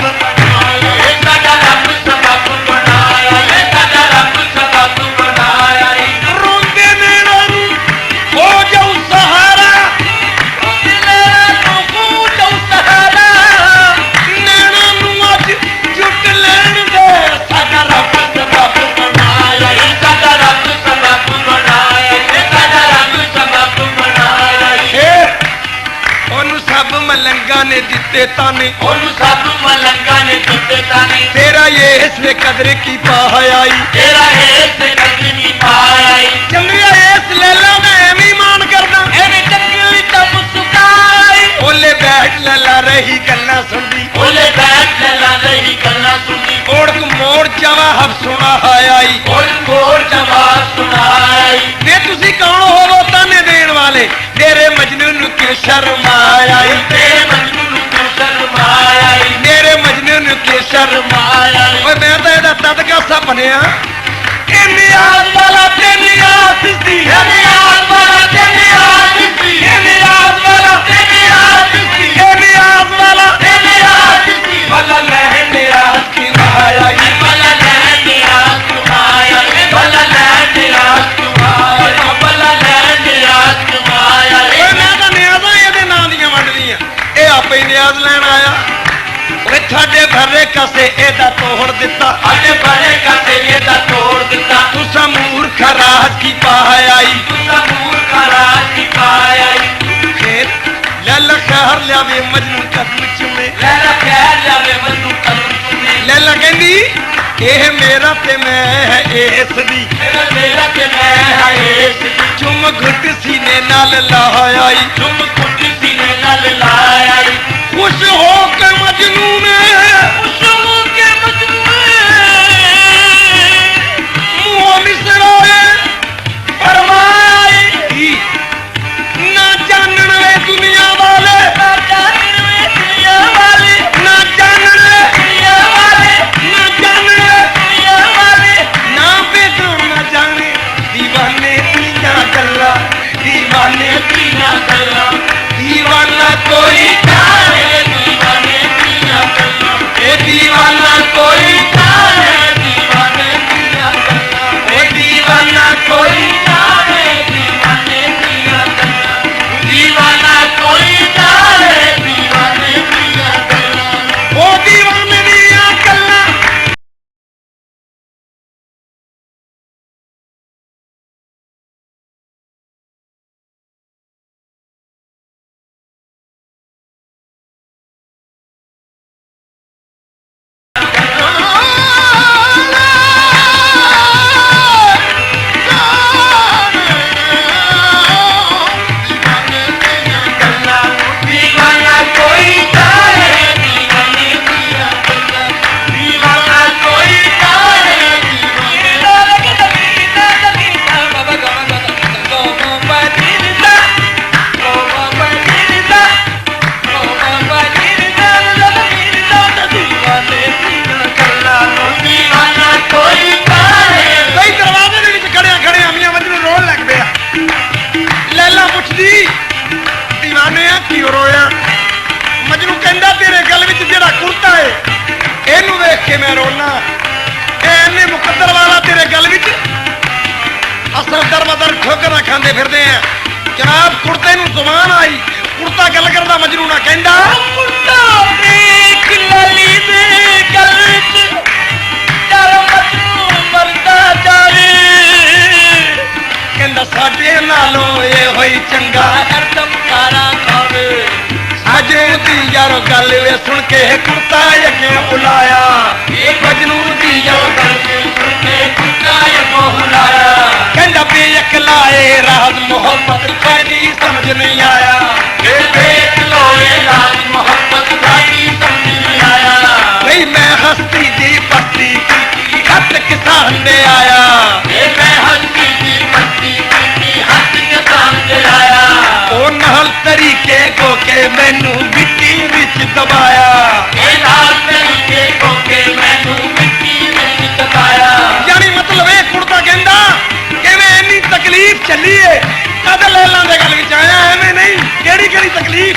Speaker 2: साडा रब सबब बनाया, साडा रब सबब
Speaker 1: ਨੇ ਦਿੱਤੇ ਤਾਨੇ
Speaker 2: ਉਹਨੂੰ ਸਭ ਮਲੰਗਾਂ ਨੇ ਦਿੱਤੇ ਤਾਨੇ
Speaker 1: ਤੇਰਾ ਇਸ ਨੇ ਕਦਰ ਕੀ ਪਾਈ
Speaker 2: ਤੇਰਾ ਇਸ ਤੇ ਕਦਰ ਨਹੀਂ ਪਾਈ
Speaker 1: ਚੰਗਿਆ ਇਸ ਲੈਲਾ ਮੈਂ ਐਵੇਂ ਮਾਨ ਕਰਦਾ
Speaker 2: ਐਵੇਂ ਚੰਗੀ ਤਾਂ ਮੁਸਕਾਈ
Speaker 1: ਓਲੇ ਬੈਠ ਲੈਲਾ ਰਹੀ ਗੱਲਾਂ ਸੁਣਦੀ
Speaker 2: ਉਹਲੇ ਬੈਠ ਲੈ ਰਹੀ ਗੱਲਾਂ ਸੁਣੀ
Speaker 1: ਓੜਕ ਮੋੜ ਜਾਵਾ ਹਫ ਸੁਣਾ ਆਈ
Speaker 2: ਹੋਰ ਜਵਾਬ ਸੁਣਾਈ
Speaker 1: ਨੇ ਤੁਸੀਂ ਕੌਣ ਹੋਵੋ ਤਾਨੇ ਦੇਣ ਵਾਲੇ ਮੇਰੇ ਮਜਨੂ ਨੂੰ ਕਿਉਂ ਸ਼ਰਮ ਆਈ
Speaker 2: ਤੇਰੇ ਮਜਨੂ ਨੂੰ ਕਿਉਂ ਸ਼ਰਮ ਆਈ
Speaker 1: ਮੇਰੇ ਮਜਨੂ ਨੂੰ ਕਿਉਂ ਸ਼ਰਮ
Speaker 2: ਆਈ
Speaker 1: ਓਏ ਮੈਂ ਤਾਂ ਇਹਦਾ ਤਦਕਾ ਸਪਨਿਆ ਇਹ ਨਿਆਜ਼ ਵਾਲਾ ਤੇ ਨਿਆਜ਼ ਸੀ
Speaker 2: ਇਹ ਨਿਆਜ਼ ਵਾਲਾ ਤੇ ਨਿਆਜ਼ ਸੀ
Speaker 1: ਇਹ ਨਿਆਜ਼ ਵਾਲਾ
Speaker 2: ਤੇ ਨਿਆਜ਼ ਸੀ
Speaker 1: ਇਹ ਨਿਆਜ਼ ਵਾਲਾ
Speaker 2: ਤੇ ਨਿਆਜ਼ ਸੀ
Speaker 1: ਭਲਾ ਲੈ ਨਿਆਜ਼ ਕੀ ਆਈ
Speaker 2: ਭਲਾ ਲੈ ਨਿਆਜ਼ ਕਮਾਇਆ ਭਲਾ ਲੈ ਨਿਆਜ਼ ਕਮਾਇਆ ਭਲਾ ਲੈ ਨਿਆਜ਼ ਕਮਾਇਆ
Speaker 1: ਓਏ ਮੈਂ ਤਾਂ ਨਿਆਜ਼ਾਂ ਇਹਦੇ ਨਾਂ ਦੀਆਂ ਵੰਡਦੀਆਂ ਇਹ ਆਪੇ ਹੀ ਨਿਆਜ਼ ਲੈਣ ਆਇਆ ਓਏ ਤੁਹਾਡੇ ਭਰੇ ਕਸੇ ਇਹਦਾ ਤੋੜ ਦਿੱਤਾ
Speaker 2: ਅੱਜ ਬੜੇ ਕਾਤੇ ਇਹਦਾ ਤੋੜ ਦਿੱਤਾ
Speaker 1: ਤੁਸਾਂ ਮੂਰਖ ਰਾਜ ਕੀ ਪਾਈ
Speaker 2: ਤੂੰ ਤਾਂ ਮੂਰਖ ਰਾਜ ਕੀ ਪਾਇਆ
Speaker 1: ਫੇਰ ਲੈਲਾ ਖਹਿਰ ਲਿਆਵੇ ਮਜਨੂ ਕਦਮ ਚੁੰਮੇ
Speaker 2: ਲੈ ਲੈ ਕਹਿ ਲਿਆਵੇ ਮੈਨੂੰ ਕਦਮ ਚੁੰਮੇ
Speaker 1: ਲੈਲਾ ਕਹਿੰਦੀ ਇਹ ਮੇਰਾ ਤੇ ਮੈਂ ਹੈ ਇਸ ਦੀ
Speaker 2: ਇਹ ਮੇਰਾ ਤੇ ਮੈਂ ਹਾਂ ਇਸ ਦੀ
Speaker 1: ਚੁੰਮ ਘੁੱਟ ਸੀਨੇ ਨਾਲ ਲਾਈ
Speaker 2: ਤੁਮ ਕੁੱਟੀ ਸੀਨੇ ਨਾਲ ਲਾਇਆ
Speaker 1: ਖੁਸ਼ ਹੋ ਕੇ ਮਜਨੂ ਨੇ
Speaker 2: ਉਸਮੂ ਕੇ ਮਜਨੂ
Speaker 1: ਮੂੰਹ ਮਿਸਰਾਏ ਫਰਮਾਈ ਨਾ ਜਾਣਨ ਵੇ ਦੁਨੀਆ ਵਾਲੇ
Speaker 2: ਨਾ ਜਾਣਨ ਵੇ ਦੁਨੀਆ ਵਾਲੇ
Speaker 1: ਨਾ ਜਾਣਨ ਵੇ
Speaker 2: ਦੁਨੀਆ ਵਾਲੇ
Speaker 1: ਨਾ ਜਾਣਨ ਵੇ
Speaker 2: ਦੁਨੀਆ ਵਾਲੇ
Speaker 1: ਨਾ ਬੇਗਾਨ ਨਾ ਜਾਣੇ دیਵਾਨੇ ਦੀਆਂ ਗੱਲਾਂ دیਵਾਨੇ
Speaker 2: ਦੀਆਂ ਗੱਲਾਂ
Speaker 1: دیਵਾਨਾ ਕੋਈ
Speaker 2: ਜਾਣੇ دیਵਾਨੇ ਦੀਆਂ ਗੱਲਾਂ
Speaker 1: ਇਹ دیਵਾਨਾ ਕੋਈ
Speaker 2: ਜਾਣੇ دیਵਾਨੇ ਦੀਆਂ ਗੱਲਾਂ
Speaker 1: ਇਹ دیਵਾਨਾ ਕੋਈ
Speaker 2: ਜਾਣੇ دیਵਾਨੇ ਦੀਆਂ ਗੱਲਾਂ دیਵਾਨਾ ਕੋਈ ਜਾਣੇ دیਵਾਨੇ ਦੀਆਂ ਗੱਲਾਂ
Speaker 1: ਉਹ دیਵਾਨੇ ਦੀਆਂ ਗੱਲਾਂ
Speaker 2: دیਵਾਨਾ ਕੋਈ ਜਾਣੇ دیਵਾਨੇ ਦੀਆਂ ਗੱਲਾਂ دیਵਾਨਾ ਕੋਈ ਜਾਣੇ دیਵਾਨਾ ਕੋਈ ਜਾਣੇ
Speaker 1: ਕਈ ਦਰਵਾਜ਼ੇ ਦੇ ਵਿੱਚ ਖੜਿਆ ਮੀਆਂ ਮਜਨੂ ਰੋਣ ਲੱਗ ਪਿਆ ਲੈਲਾ ਪੁੱਛਦੀ دیਵਾਨਿਆ ਕਿਉਂ ਰੋਇਆ ਮਜਨੂ ਕਹਿੰਦਾ ਤੇਰੇ ਗਲ ਵਿੱਚ ਜਿਹੜਾ ਕੁੜਤਾ ਏ ਇਹਨੂੰ ਵੇਖ ਕੇ ਮੈਂ ਰੋਣਾ ਇਹ ਇੰਨੇ ਮੁਕੱਦਰ ਵਾਲਾ ਤੇਰੇ ਗਲ ਵਿੱਚ ਅਸਲ ਦਰਬਦਰ ਠੋਕਰਾਂ ਖਾਂਦੇ ਫਿਰਦੇ ਆ ਜਨਾਬ ਕੁੜਤੇ ਨੂੰ ਜ਼ੁਬਾਨ ਆਈ ਕੁੜਤਾ ਗੱਲ ਕਰਦਾ ਮਜਨੂ ਨਾ ਕਹਿੰਦਾ
Speaker 2: ਕੁੱਤਾ ਦੇਖ ਲਲੀ ਦੇ ਗਲ ਵਿੱਚ ਚੱਲ ਮਜਨੂ ਮਰਦਾ ਜਾਵੇ
Speaker 1: ਕਹਿੰਦਾ ਸਾਡੇ ਨਾਲੋਂ ਇਹ ਹੋਈ ਚੰਗਾ
Speaker 2: ਹਰਦਮ ਕਾਰਾ ਖਾਵੇ
Speaker 1: ਅਜੇ ਦੀ ਯਾਰੋ ਗੱਲ ਵੇ ਸੁਣ ਕੇ ਕੁੜਤਾ ਅੱਗੇ ਬੁਲਾਇਆ
Speaker 2: ਇਹ
Speaker 1: ਮਜਨੂ ਦੀ ਯਾਰੋ ਗੱਲ
Speaker 2: ਤੇ ਕੁੱਤਾ ਇਹ ਬੁਲਾਇਆ
Speaker 1: ਕਹਿੰਦਾ ਬੇਅਕਲਾਏ ਰਾਜ਼ ਮੁਹੱਬਤ ਪੈਦੀ ਸਮਝ ਨਹੀਂ ਆਇਆ
Speaker 2: ਇਹ ਦੇਖ ਲੋਏ ਰਾਜ ਮੁਹੱਬਤ ਸਾਡੀ ਸਮਝ ਨਹੀਂ ਆਇਆ
Speaker 1: ਨਹੀਂ ਮੈਂ ਹਸਤੀ ਦੀ ਪੱਤੀ ਕੀਤੀ ਹੱਥ ਕਿਸਾਨ ਨੇ ਆਇਆ
Speaker 2: ਇਹ ਮੈਂ ਹੱਸੀ ਦੀ ਪੱਤੀ ਕੀਤੀ ਹੱਥ ਕਿਸਾਨ ਤੇ ਆਇਆ
Speaker 1: ਉਹ ਨਾਲ ਤਰੀਕੇ ਕੋ ਕੇ ਮੈਨੂੰ ਮਿੱਟੀ ਵਿੱਚ ਦਬਾਇਆ
Speaker 2: ਇਹ ਨਾਲ ਤਰੀਕੇ ਕੋ ਕੇ ਮੈਨੂੰ ਮਿੱਟੀ ਵਿੱਚ ਦਬਾਇਆ
Speaker 1: ਯਾਨੀ ਮਤਲਬ ਇਹ ਕੁੜਤਾ ਕਹਿੰਦਾ ਕਿਵੇਂ ਇੰਨੀ ਤਕਲੀਫ ਚੱਲੀ ਏ ਕਦ ਲੈਲਾਂ ਦੇ ਗੱਲ ਵਿੱਚ ਆਇਆ ਐਵੇਂ ਨਹੀਂ ਕਿਹੜੀ ਤਕਲੀਫ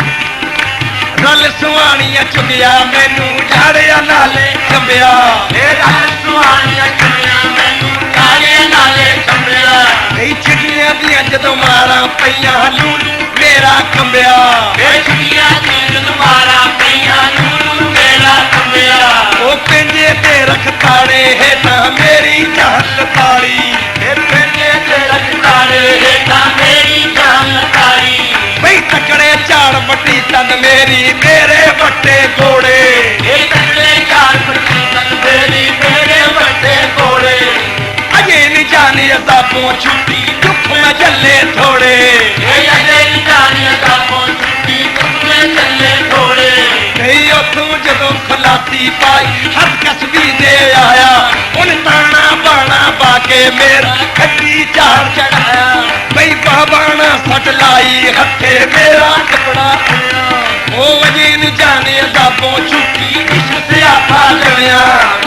Speaker 1: ਰਲ ਸੁਹਾਣੀਆਂ ਚੁਗਿਆ ਮੈਨੂੰ ਝਾੜਿਆ ਨਾਲੇ ਕੰਬਿਆ
Speaker 2: ਇਹ ਗੱਲ ਸੁਹਾਣੀਆਂ ਚੁਣਿਆ ਮੈਨੂੰ ਨਾਲੇ ਨਾਲੇ ਕੰਬਿਆ
Speaker 1: ਕਈ ਛਿੱਟੀਆਂ ਦੀਆਂ ਜਦੋਂ ਮਾਰਾਂ ਪਈਆਂ ਲੂਲੂ ਮੇਰਾ ਕੰਬਿਆ
Speaker 2: ਇਹ ਛੁੱਟੀਆਂ ਦੀ ਮਾਰਾ ਪਈਆਂ ਨੂੰ ਮੇਰਾ ਕੰਬਿਆ
Speaker 1: ਉਹ ਪਿੰਜੇ ਤੇ ਰੱਖ ਤਾੜੇ ਹੇਠਾਂ ਮੇਰੀ ਜਾਨ ਤਾੜੀ
Speaker 2: ਇਹ ਪਿੰਡੇ ਤੇ ਰਖਤਾਰੇ ਹੇਠਾਂ ਮੇਰੀ ਜਾਨ ਤਾਰੀ
Speaker 1: ਬਈ ਤਕੜੇ ਝਾੜ ਵੱਡੀ ਤਨ ਮੇਰੀ ਮੇਰੇ ਵੱਟੇ ਘੋੜੇ
Speaker 2: ਇਹ ਤਕੜੇ 4 ਫੁੱਟੀ ਤਨ ਮੇਰੀ ਮੇਰੇ ਵੱਡੇ ਘੋੜੇ
Speaker 1: ਅਜੇ ਨੀ ਜਾਣੀ ਅਜ਼ਾਬੋਂ ਛੁੱਟੀ ਦੁੱਖ ਮੈਂ ਝੱਲੇ ਥੋੜੇ
Speaker 2: ਇਹ ਅਜੇ ਨੀ ਜਾਣੀ ਅਜ਼ਾਬੋਂ ਛੁੱਟੀ ਦੁੱਖ ਮੈਂ ਝੱਲੇ ਥੋੜੇ
Speaker 1: ਨਹੀਂ ਉੱਥੋਂ ਜਦੋਂ ਖਲਾਸੀ ਪਾਈ ਹੱਥ ਕਸਬੀ ਦੇ ਆਇਆ ਉਹਨੇ ਤਾਣਾ ਬਾਣਾ ਪਾ ਕੇ ਮੇਰਾ ਖੱਟੀ ਝਾੜ ਚੜਾਇਆ ਬਈ ਬਾਬਾਣਾ ਸੱਟ ਲਾਈ ਹੱਥੇ ਮੇਰਾ ਟੁਕੜਾ ਉਹ ਅਜੇ ਨੀ ਜਾਣੇ ਅਜ਼ਾਬੋਂ ਛੁੱਟੀ ਇਸ਼ਕ ਸਿਆਪਾ ਲੜਿਆ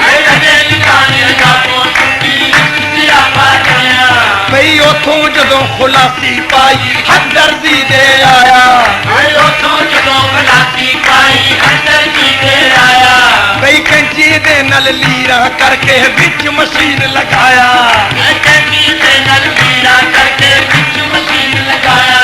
Speaker 2: ਇਹ ਅਜੇ ਨੀ ਜਾਣੀ ਅਜ਼ਾਬੋਂ ਛੁੱਟੀ ਸਿਆਪਾ ਲੜਿਆ
Speaker 1: ਬਈ ਉੱਥੋਂ ਜਦੋਂ ਖੁਲਾਸੀ ਪਾਈ ਹੱਦਰਦੀ ਦੇ ਆਇਆ
Speaker 2: ਇਹ ਉੱਥੋਂ ਜਦੋਂ ਖਲਾਸੀ ਪਾਈ ਅੰਦਰ ਜੀ ਦੇ ਆਇਆ
Speaker 1: ਬਈ ਕੰਚੀ ਦੇ ਨਾਲ ਲੀਰਾ ਕਰਕੇ ਵਿੱਚ ਮਸ਼ੀਨ ਲਗਾਇਆ
Speaker 2: ਇਹ ਕੰਜੀ ਦੇ ਨਾਲ ਵੀਰਾ ਕਰਕੇ ਵਿੱਚ ਮਸ਼ੀਨ ਲਗਾਇਆ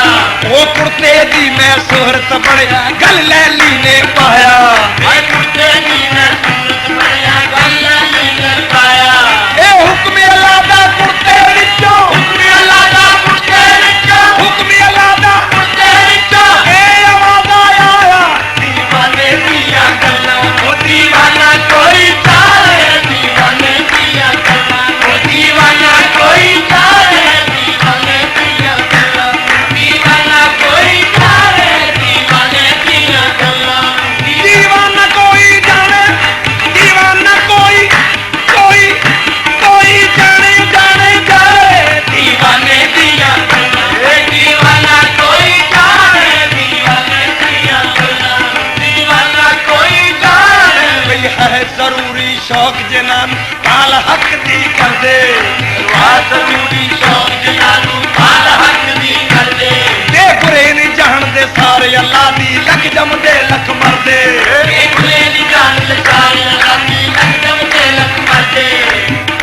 Speaker 1: ਉਹ ਕੁੜਤੇ ਦੀ ਮੈਂ ਸੋਹਰਤ ਬਣਿਆ ਗੱਲ ਲੈਲੀ ਨੇ ਪਾਇਆ
Speaker 2: ਮੈਂ ਕੁੱਤੇ ਦੀ ਮੈਂ ਸੂਰਤ ਬਣਿਆ ਗੱਲ ਨਹੀਂ ਪਾਇਆ
Speaker 1: ਇਹ ਹੁਕਮ ਅੱਲਾ ਦਾ ਕੁੜਤੇ ਵਿੱਚੋਂ
Speaker 2: ਹੁਕਮ ਅੱਲਾ ਦਾ ਕੁੱਤੇ ਵਿੱਚੋਂ
Speaker 1: ਹੁਕਮ ਅੱਲਾ ਦਾ
Speaker 2: ਕੁੱਤੇ ਵਿੱਚੋਂ
Speaker 1: ਇਹ ਆਵਾਜ਼ ਆਇਆ
Speaker 2: ਦੀਵਾਨੇ ਦੀਆਂ ਗੱਲਾਂ ਉਹ ਦੀਵਾਨਾ ਕੋਈ ਤਾਰੇ ਦੀਵਾਨੇ ਦੀਆਂ ਗੱਲਾਂ ਉਹ ਦੀਵਾਨਾ ਕੋਈ ਤਾਰੇ ਦੀਵਾਨੇ ਦੀਆਂ ਗੱਲਾਂ ਦੀਵਾਨਾ ਕੋਈ ਤਾਰੇ ਦੀਵਾਨੇ ਦੀਆਂ ਗੱਲਾਂ
Speaker 1: ਦੀਵਾਨਾ ਕੋਈ ਜਾਣੇ ਦੀਵਾਨਾ ਕੋਈ ਕੋਈ ਕੋਈ ਜਾਣੇ ਜਾਣੇ ਜਾਏ
Speaker 2: ਦੀਵਾਨੇ ਦੀਆਂ ਗੱਲਾਂ ਇਹ ਦੀਵਾਨਾ ਕੋਈ ਤਾਰੇ ਦੀਵਾਨੇ ਦੀਆਂ ਗੱਲਾਂ ਦੀਵਾਨਾ ਕੋਈ ਤਾਰੇ
Speaker 1: ਬਈ ਹੈ ਜ਼ਰੂਰੀ ਸ਼ੌਕ ਜਨਾਨ ਪਾਲ ਹੱਕ ਦੀ ਕਰਦੇ
Speaker 2: ਵਾ ਜ਼ਰੂਰੀ ਸ਼ੌਕ ਜਿਨ੍ਹਾਂ ਨੂੰ ਪਾਲ ਹੱਕ ਦੀ ਕਰਦੇ
Speaker 1: ਤੇ ਬੁਰੇ ਨਹੀਂ ਜਾਣਦੇ ਸਾਰੇ ਅੱਲਾ ਦੀ ਲੱਖ ਜੰਮਦੇ ਲੱਖ ਮਰਦੇ
Speaker 2: ਇਹ ਬੁਲੇ ਦੀ ਜਾਨ ਲਚਾਰੇ ਰਾਤੀ ਲਖਮ ਤੇ ਲਖ ਮਰਦੇ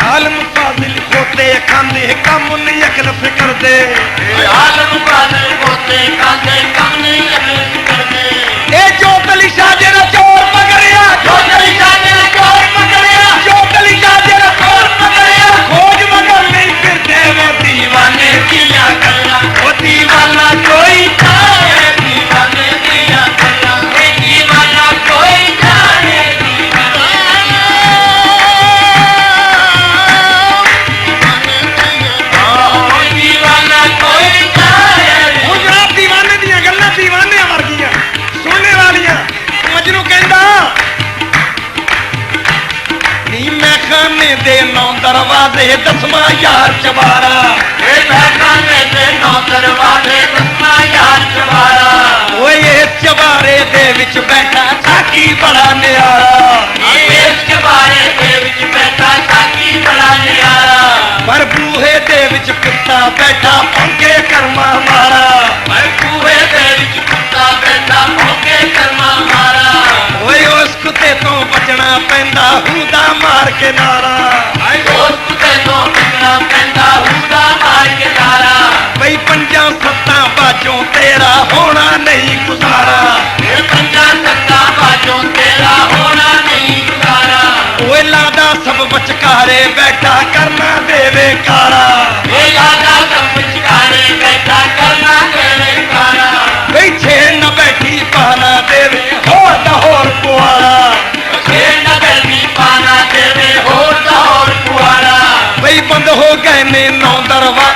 Speaker 1: ਆਲਮ ਫਾਜ਼ਿਲ ਖੋਤੇ ਖਾਂਦੇ ਕੰਮ ਨਹੀਂ ਅਕਲ ਫਿਕਰ ਦੇ
Speaker 2: ਇਹ ਆਲਮ ਬਾਦਲ ਹੋਤੇ ਕਾਂਦੇ ਕੰਮ ਨਹੀਂ ਅਗਲ ਕਰਦੇ
Speaker 1: ਇਹ ਜੋ ਤਲੀ ਸ਼ਾਹ ਜਿਹੜਾ ਚੋਰ ਪਕੜਿਆ
Speaker 2: ਜੋ ਤੇਰੀ ਜਾਨੇ ਨੇ ਚੋਰ ਪਕੜਿਆ
Speaker 1: ਜੋ ਤਲੀ ਸ਼ਾਹ ਜਿਹੜਾ
Speaker 2: ਚੋਰ ਪਕੜਿਆ
Speaker 1: ਖੋਜ ਮਗਰ ਨਹੀਂ ਫਿਰਦੇ ਵੇ
Speaker 2: ਦੀਵਾਨੇ ਦੀਆਂ ਗੱਲਾਂ ਉਹ ਦੀਵਾਨਾ ਕੋਈ ਤਾਰੇ ਦੀਵਾਨੇ ਦੀਆਂ ਗੱਲਾਂ ਇਹ ਦੀਵਾਨਾ ਕੋਈ ਤਾਰੇ ਦੀਵਾਨਾ ਕੋਈ ਤਾਰੇ
Speaker 1: ਉਹ ਜਨਾਬ ਦੀਵਾਨੇ ਦੀਆਂ ਗੱਲਾਂ ਦੀਵਾਨਿਆਂ ਵਰਗੀਆਂ ਸੁਣਨੇ ਵਾਲੀਆਂ ਮਜਨੂ ਕਹਿੰਦਾ ਨੀ ਮੈਂ ਖਾਨੇ ਦੇ 9 ਦਰਵਾਜ਼ੇ 10ਵਾਂ ਯਾਰ ਚਵਾਰਾ
Speaker 2: ਇਹ ਮਹਿਕਾਨੇ ਦੇ 9 ਦਰਵਾਜ਼ੇ 10ਵਾਂ ਯਾਰ ਚਵਾਰਾ
Speaker 1: ਓਏ ਇਸ ਚਵਾਰੇ ਦੇ ਵਿੱਚ ਬੈਠਾ ਸਾਕੀ ਬੜਾ ਨਿਆਰਾ
Speaker 2: ਇਸ ਚਵਾਰੇ ਦੇ ਵਿੱਚ ਬੈਠਾ ਸਾਕੀ ਬੜਾ ਨਿਆਰਾ
Speaker 1: ਪਰ ਬੂਹੇ ਦੇ ਵਿੱਚ ਕੁੱਤਾ ਬੈਠਾ ਭੌਂਕੇ ਕਰਮਾ ਮਾਰਾ
Speaker 2: ਮੈਂ ਕੂਹੇ ਦੇ ਵਿੱਚ ਕੁੱਤਾ ਬੈਠਾ ਭੌਂਕੇ ਕਰਮਾ ਮਾਰਾ
Speaker 1: ਓਏ ਉਸ ਕੁੱਤੇ ਤੋਂ ਬਚਣਾ ਪੈਂਦਾ ਹੂਦਾ ਮਾਰ ਕੇ ਨਾਰਾ
Speaker 2: ਮੈਂ ਉਸ ਕੁੱਤੇ ਤੋਂ ਬਚਣਾ ਪੈਂਦਾ ਹੂਦਾ ਮਾਰ ਕੇ ਨਾਰਾ
Speaker 1: ਬਈ 5-7 ਬਾਜੋਂ ਤੇਰਾ ਹੋਣਾ ਨਹੀਂ ਗੁਜ਼ਾਰਾ
Speaker 2: ਇਹ ਪੰਜਾਂ ਸੱਤਾਂ ਬਾਜੋਂ ਤੇਰਾ ਹੋਣਾ ਨਹੀਂ ਗੁਜ਼ਾਰਾ
Speaker 1: ਓਏ ਲਾਦਾ ਸਭ ਵਿਚਕਾਰੇ ਬੈਠਾ ਕਰਨਾ ਦੇਵੇ ਕਾਰਾ
Speaker 2: ਇਹ ਲਾਦਾ ਸਭ ਵਿਚਕਾਰੇ ਬੈਠਾ ਕਰਨਾ ਤੇਰੇ ਕਾਰਾ
Speaker 1: ਬਈ ਛੇ ਨਾ ਬੈਠੀ ਪਾਣਾ ਦੇਵੇ ਹੋਰ ਦਾ ਹੋਰ ਪੁਆਰਾ
Speaker 2: ਇਹ ਨਗਰ ਦੀ ਪਾਣਾ ਦੇਵੇ ਹੋਰ ਦਾ ਹੋਰ ਕੁਆਰਾ
Speaker 1: ਬਈ ਬੰਦ ਹੋ ਗਏ ਨੇ 9 ਦਰਵਾਜ਼ੇ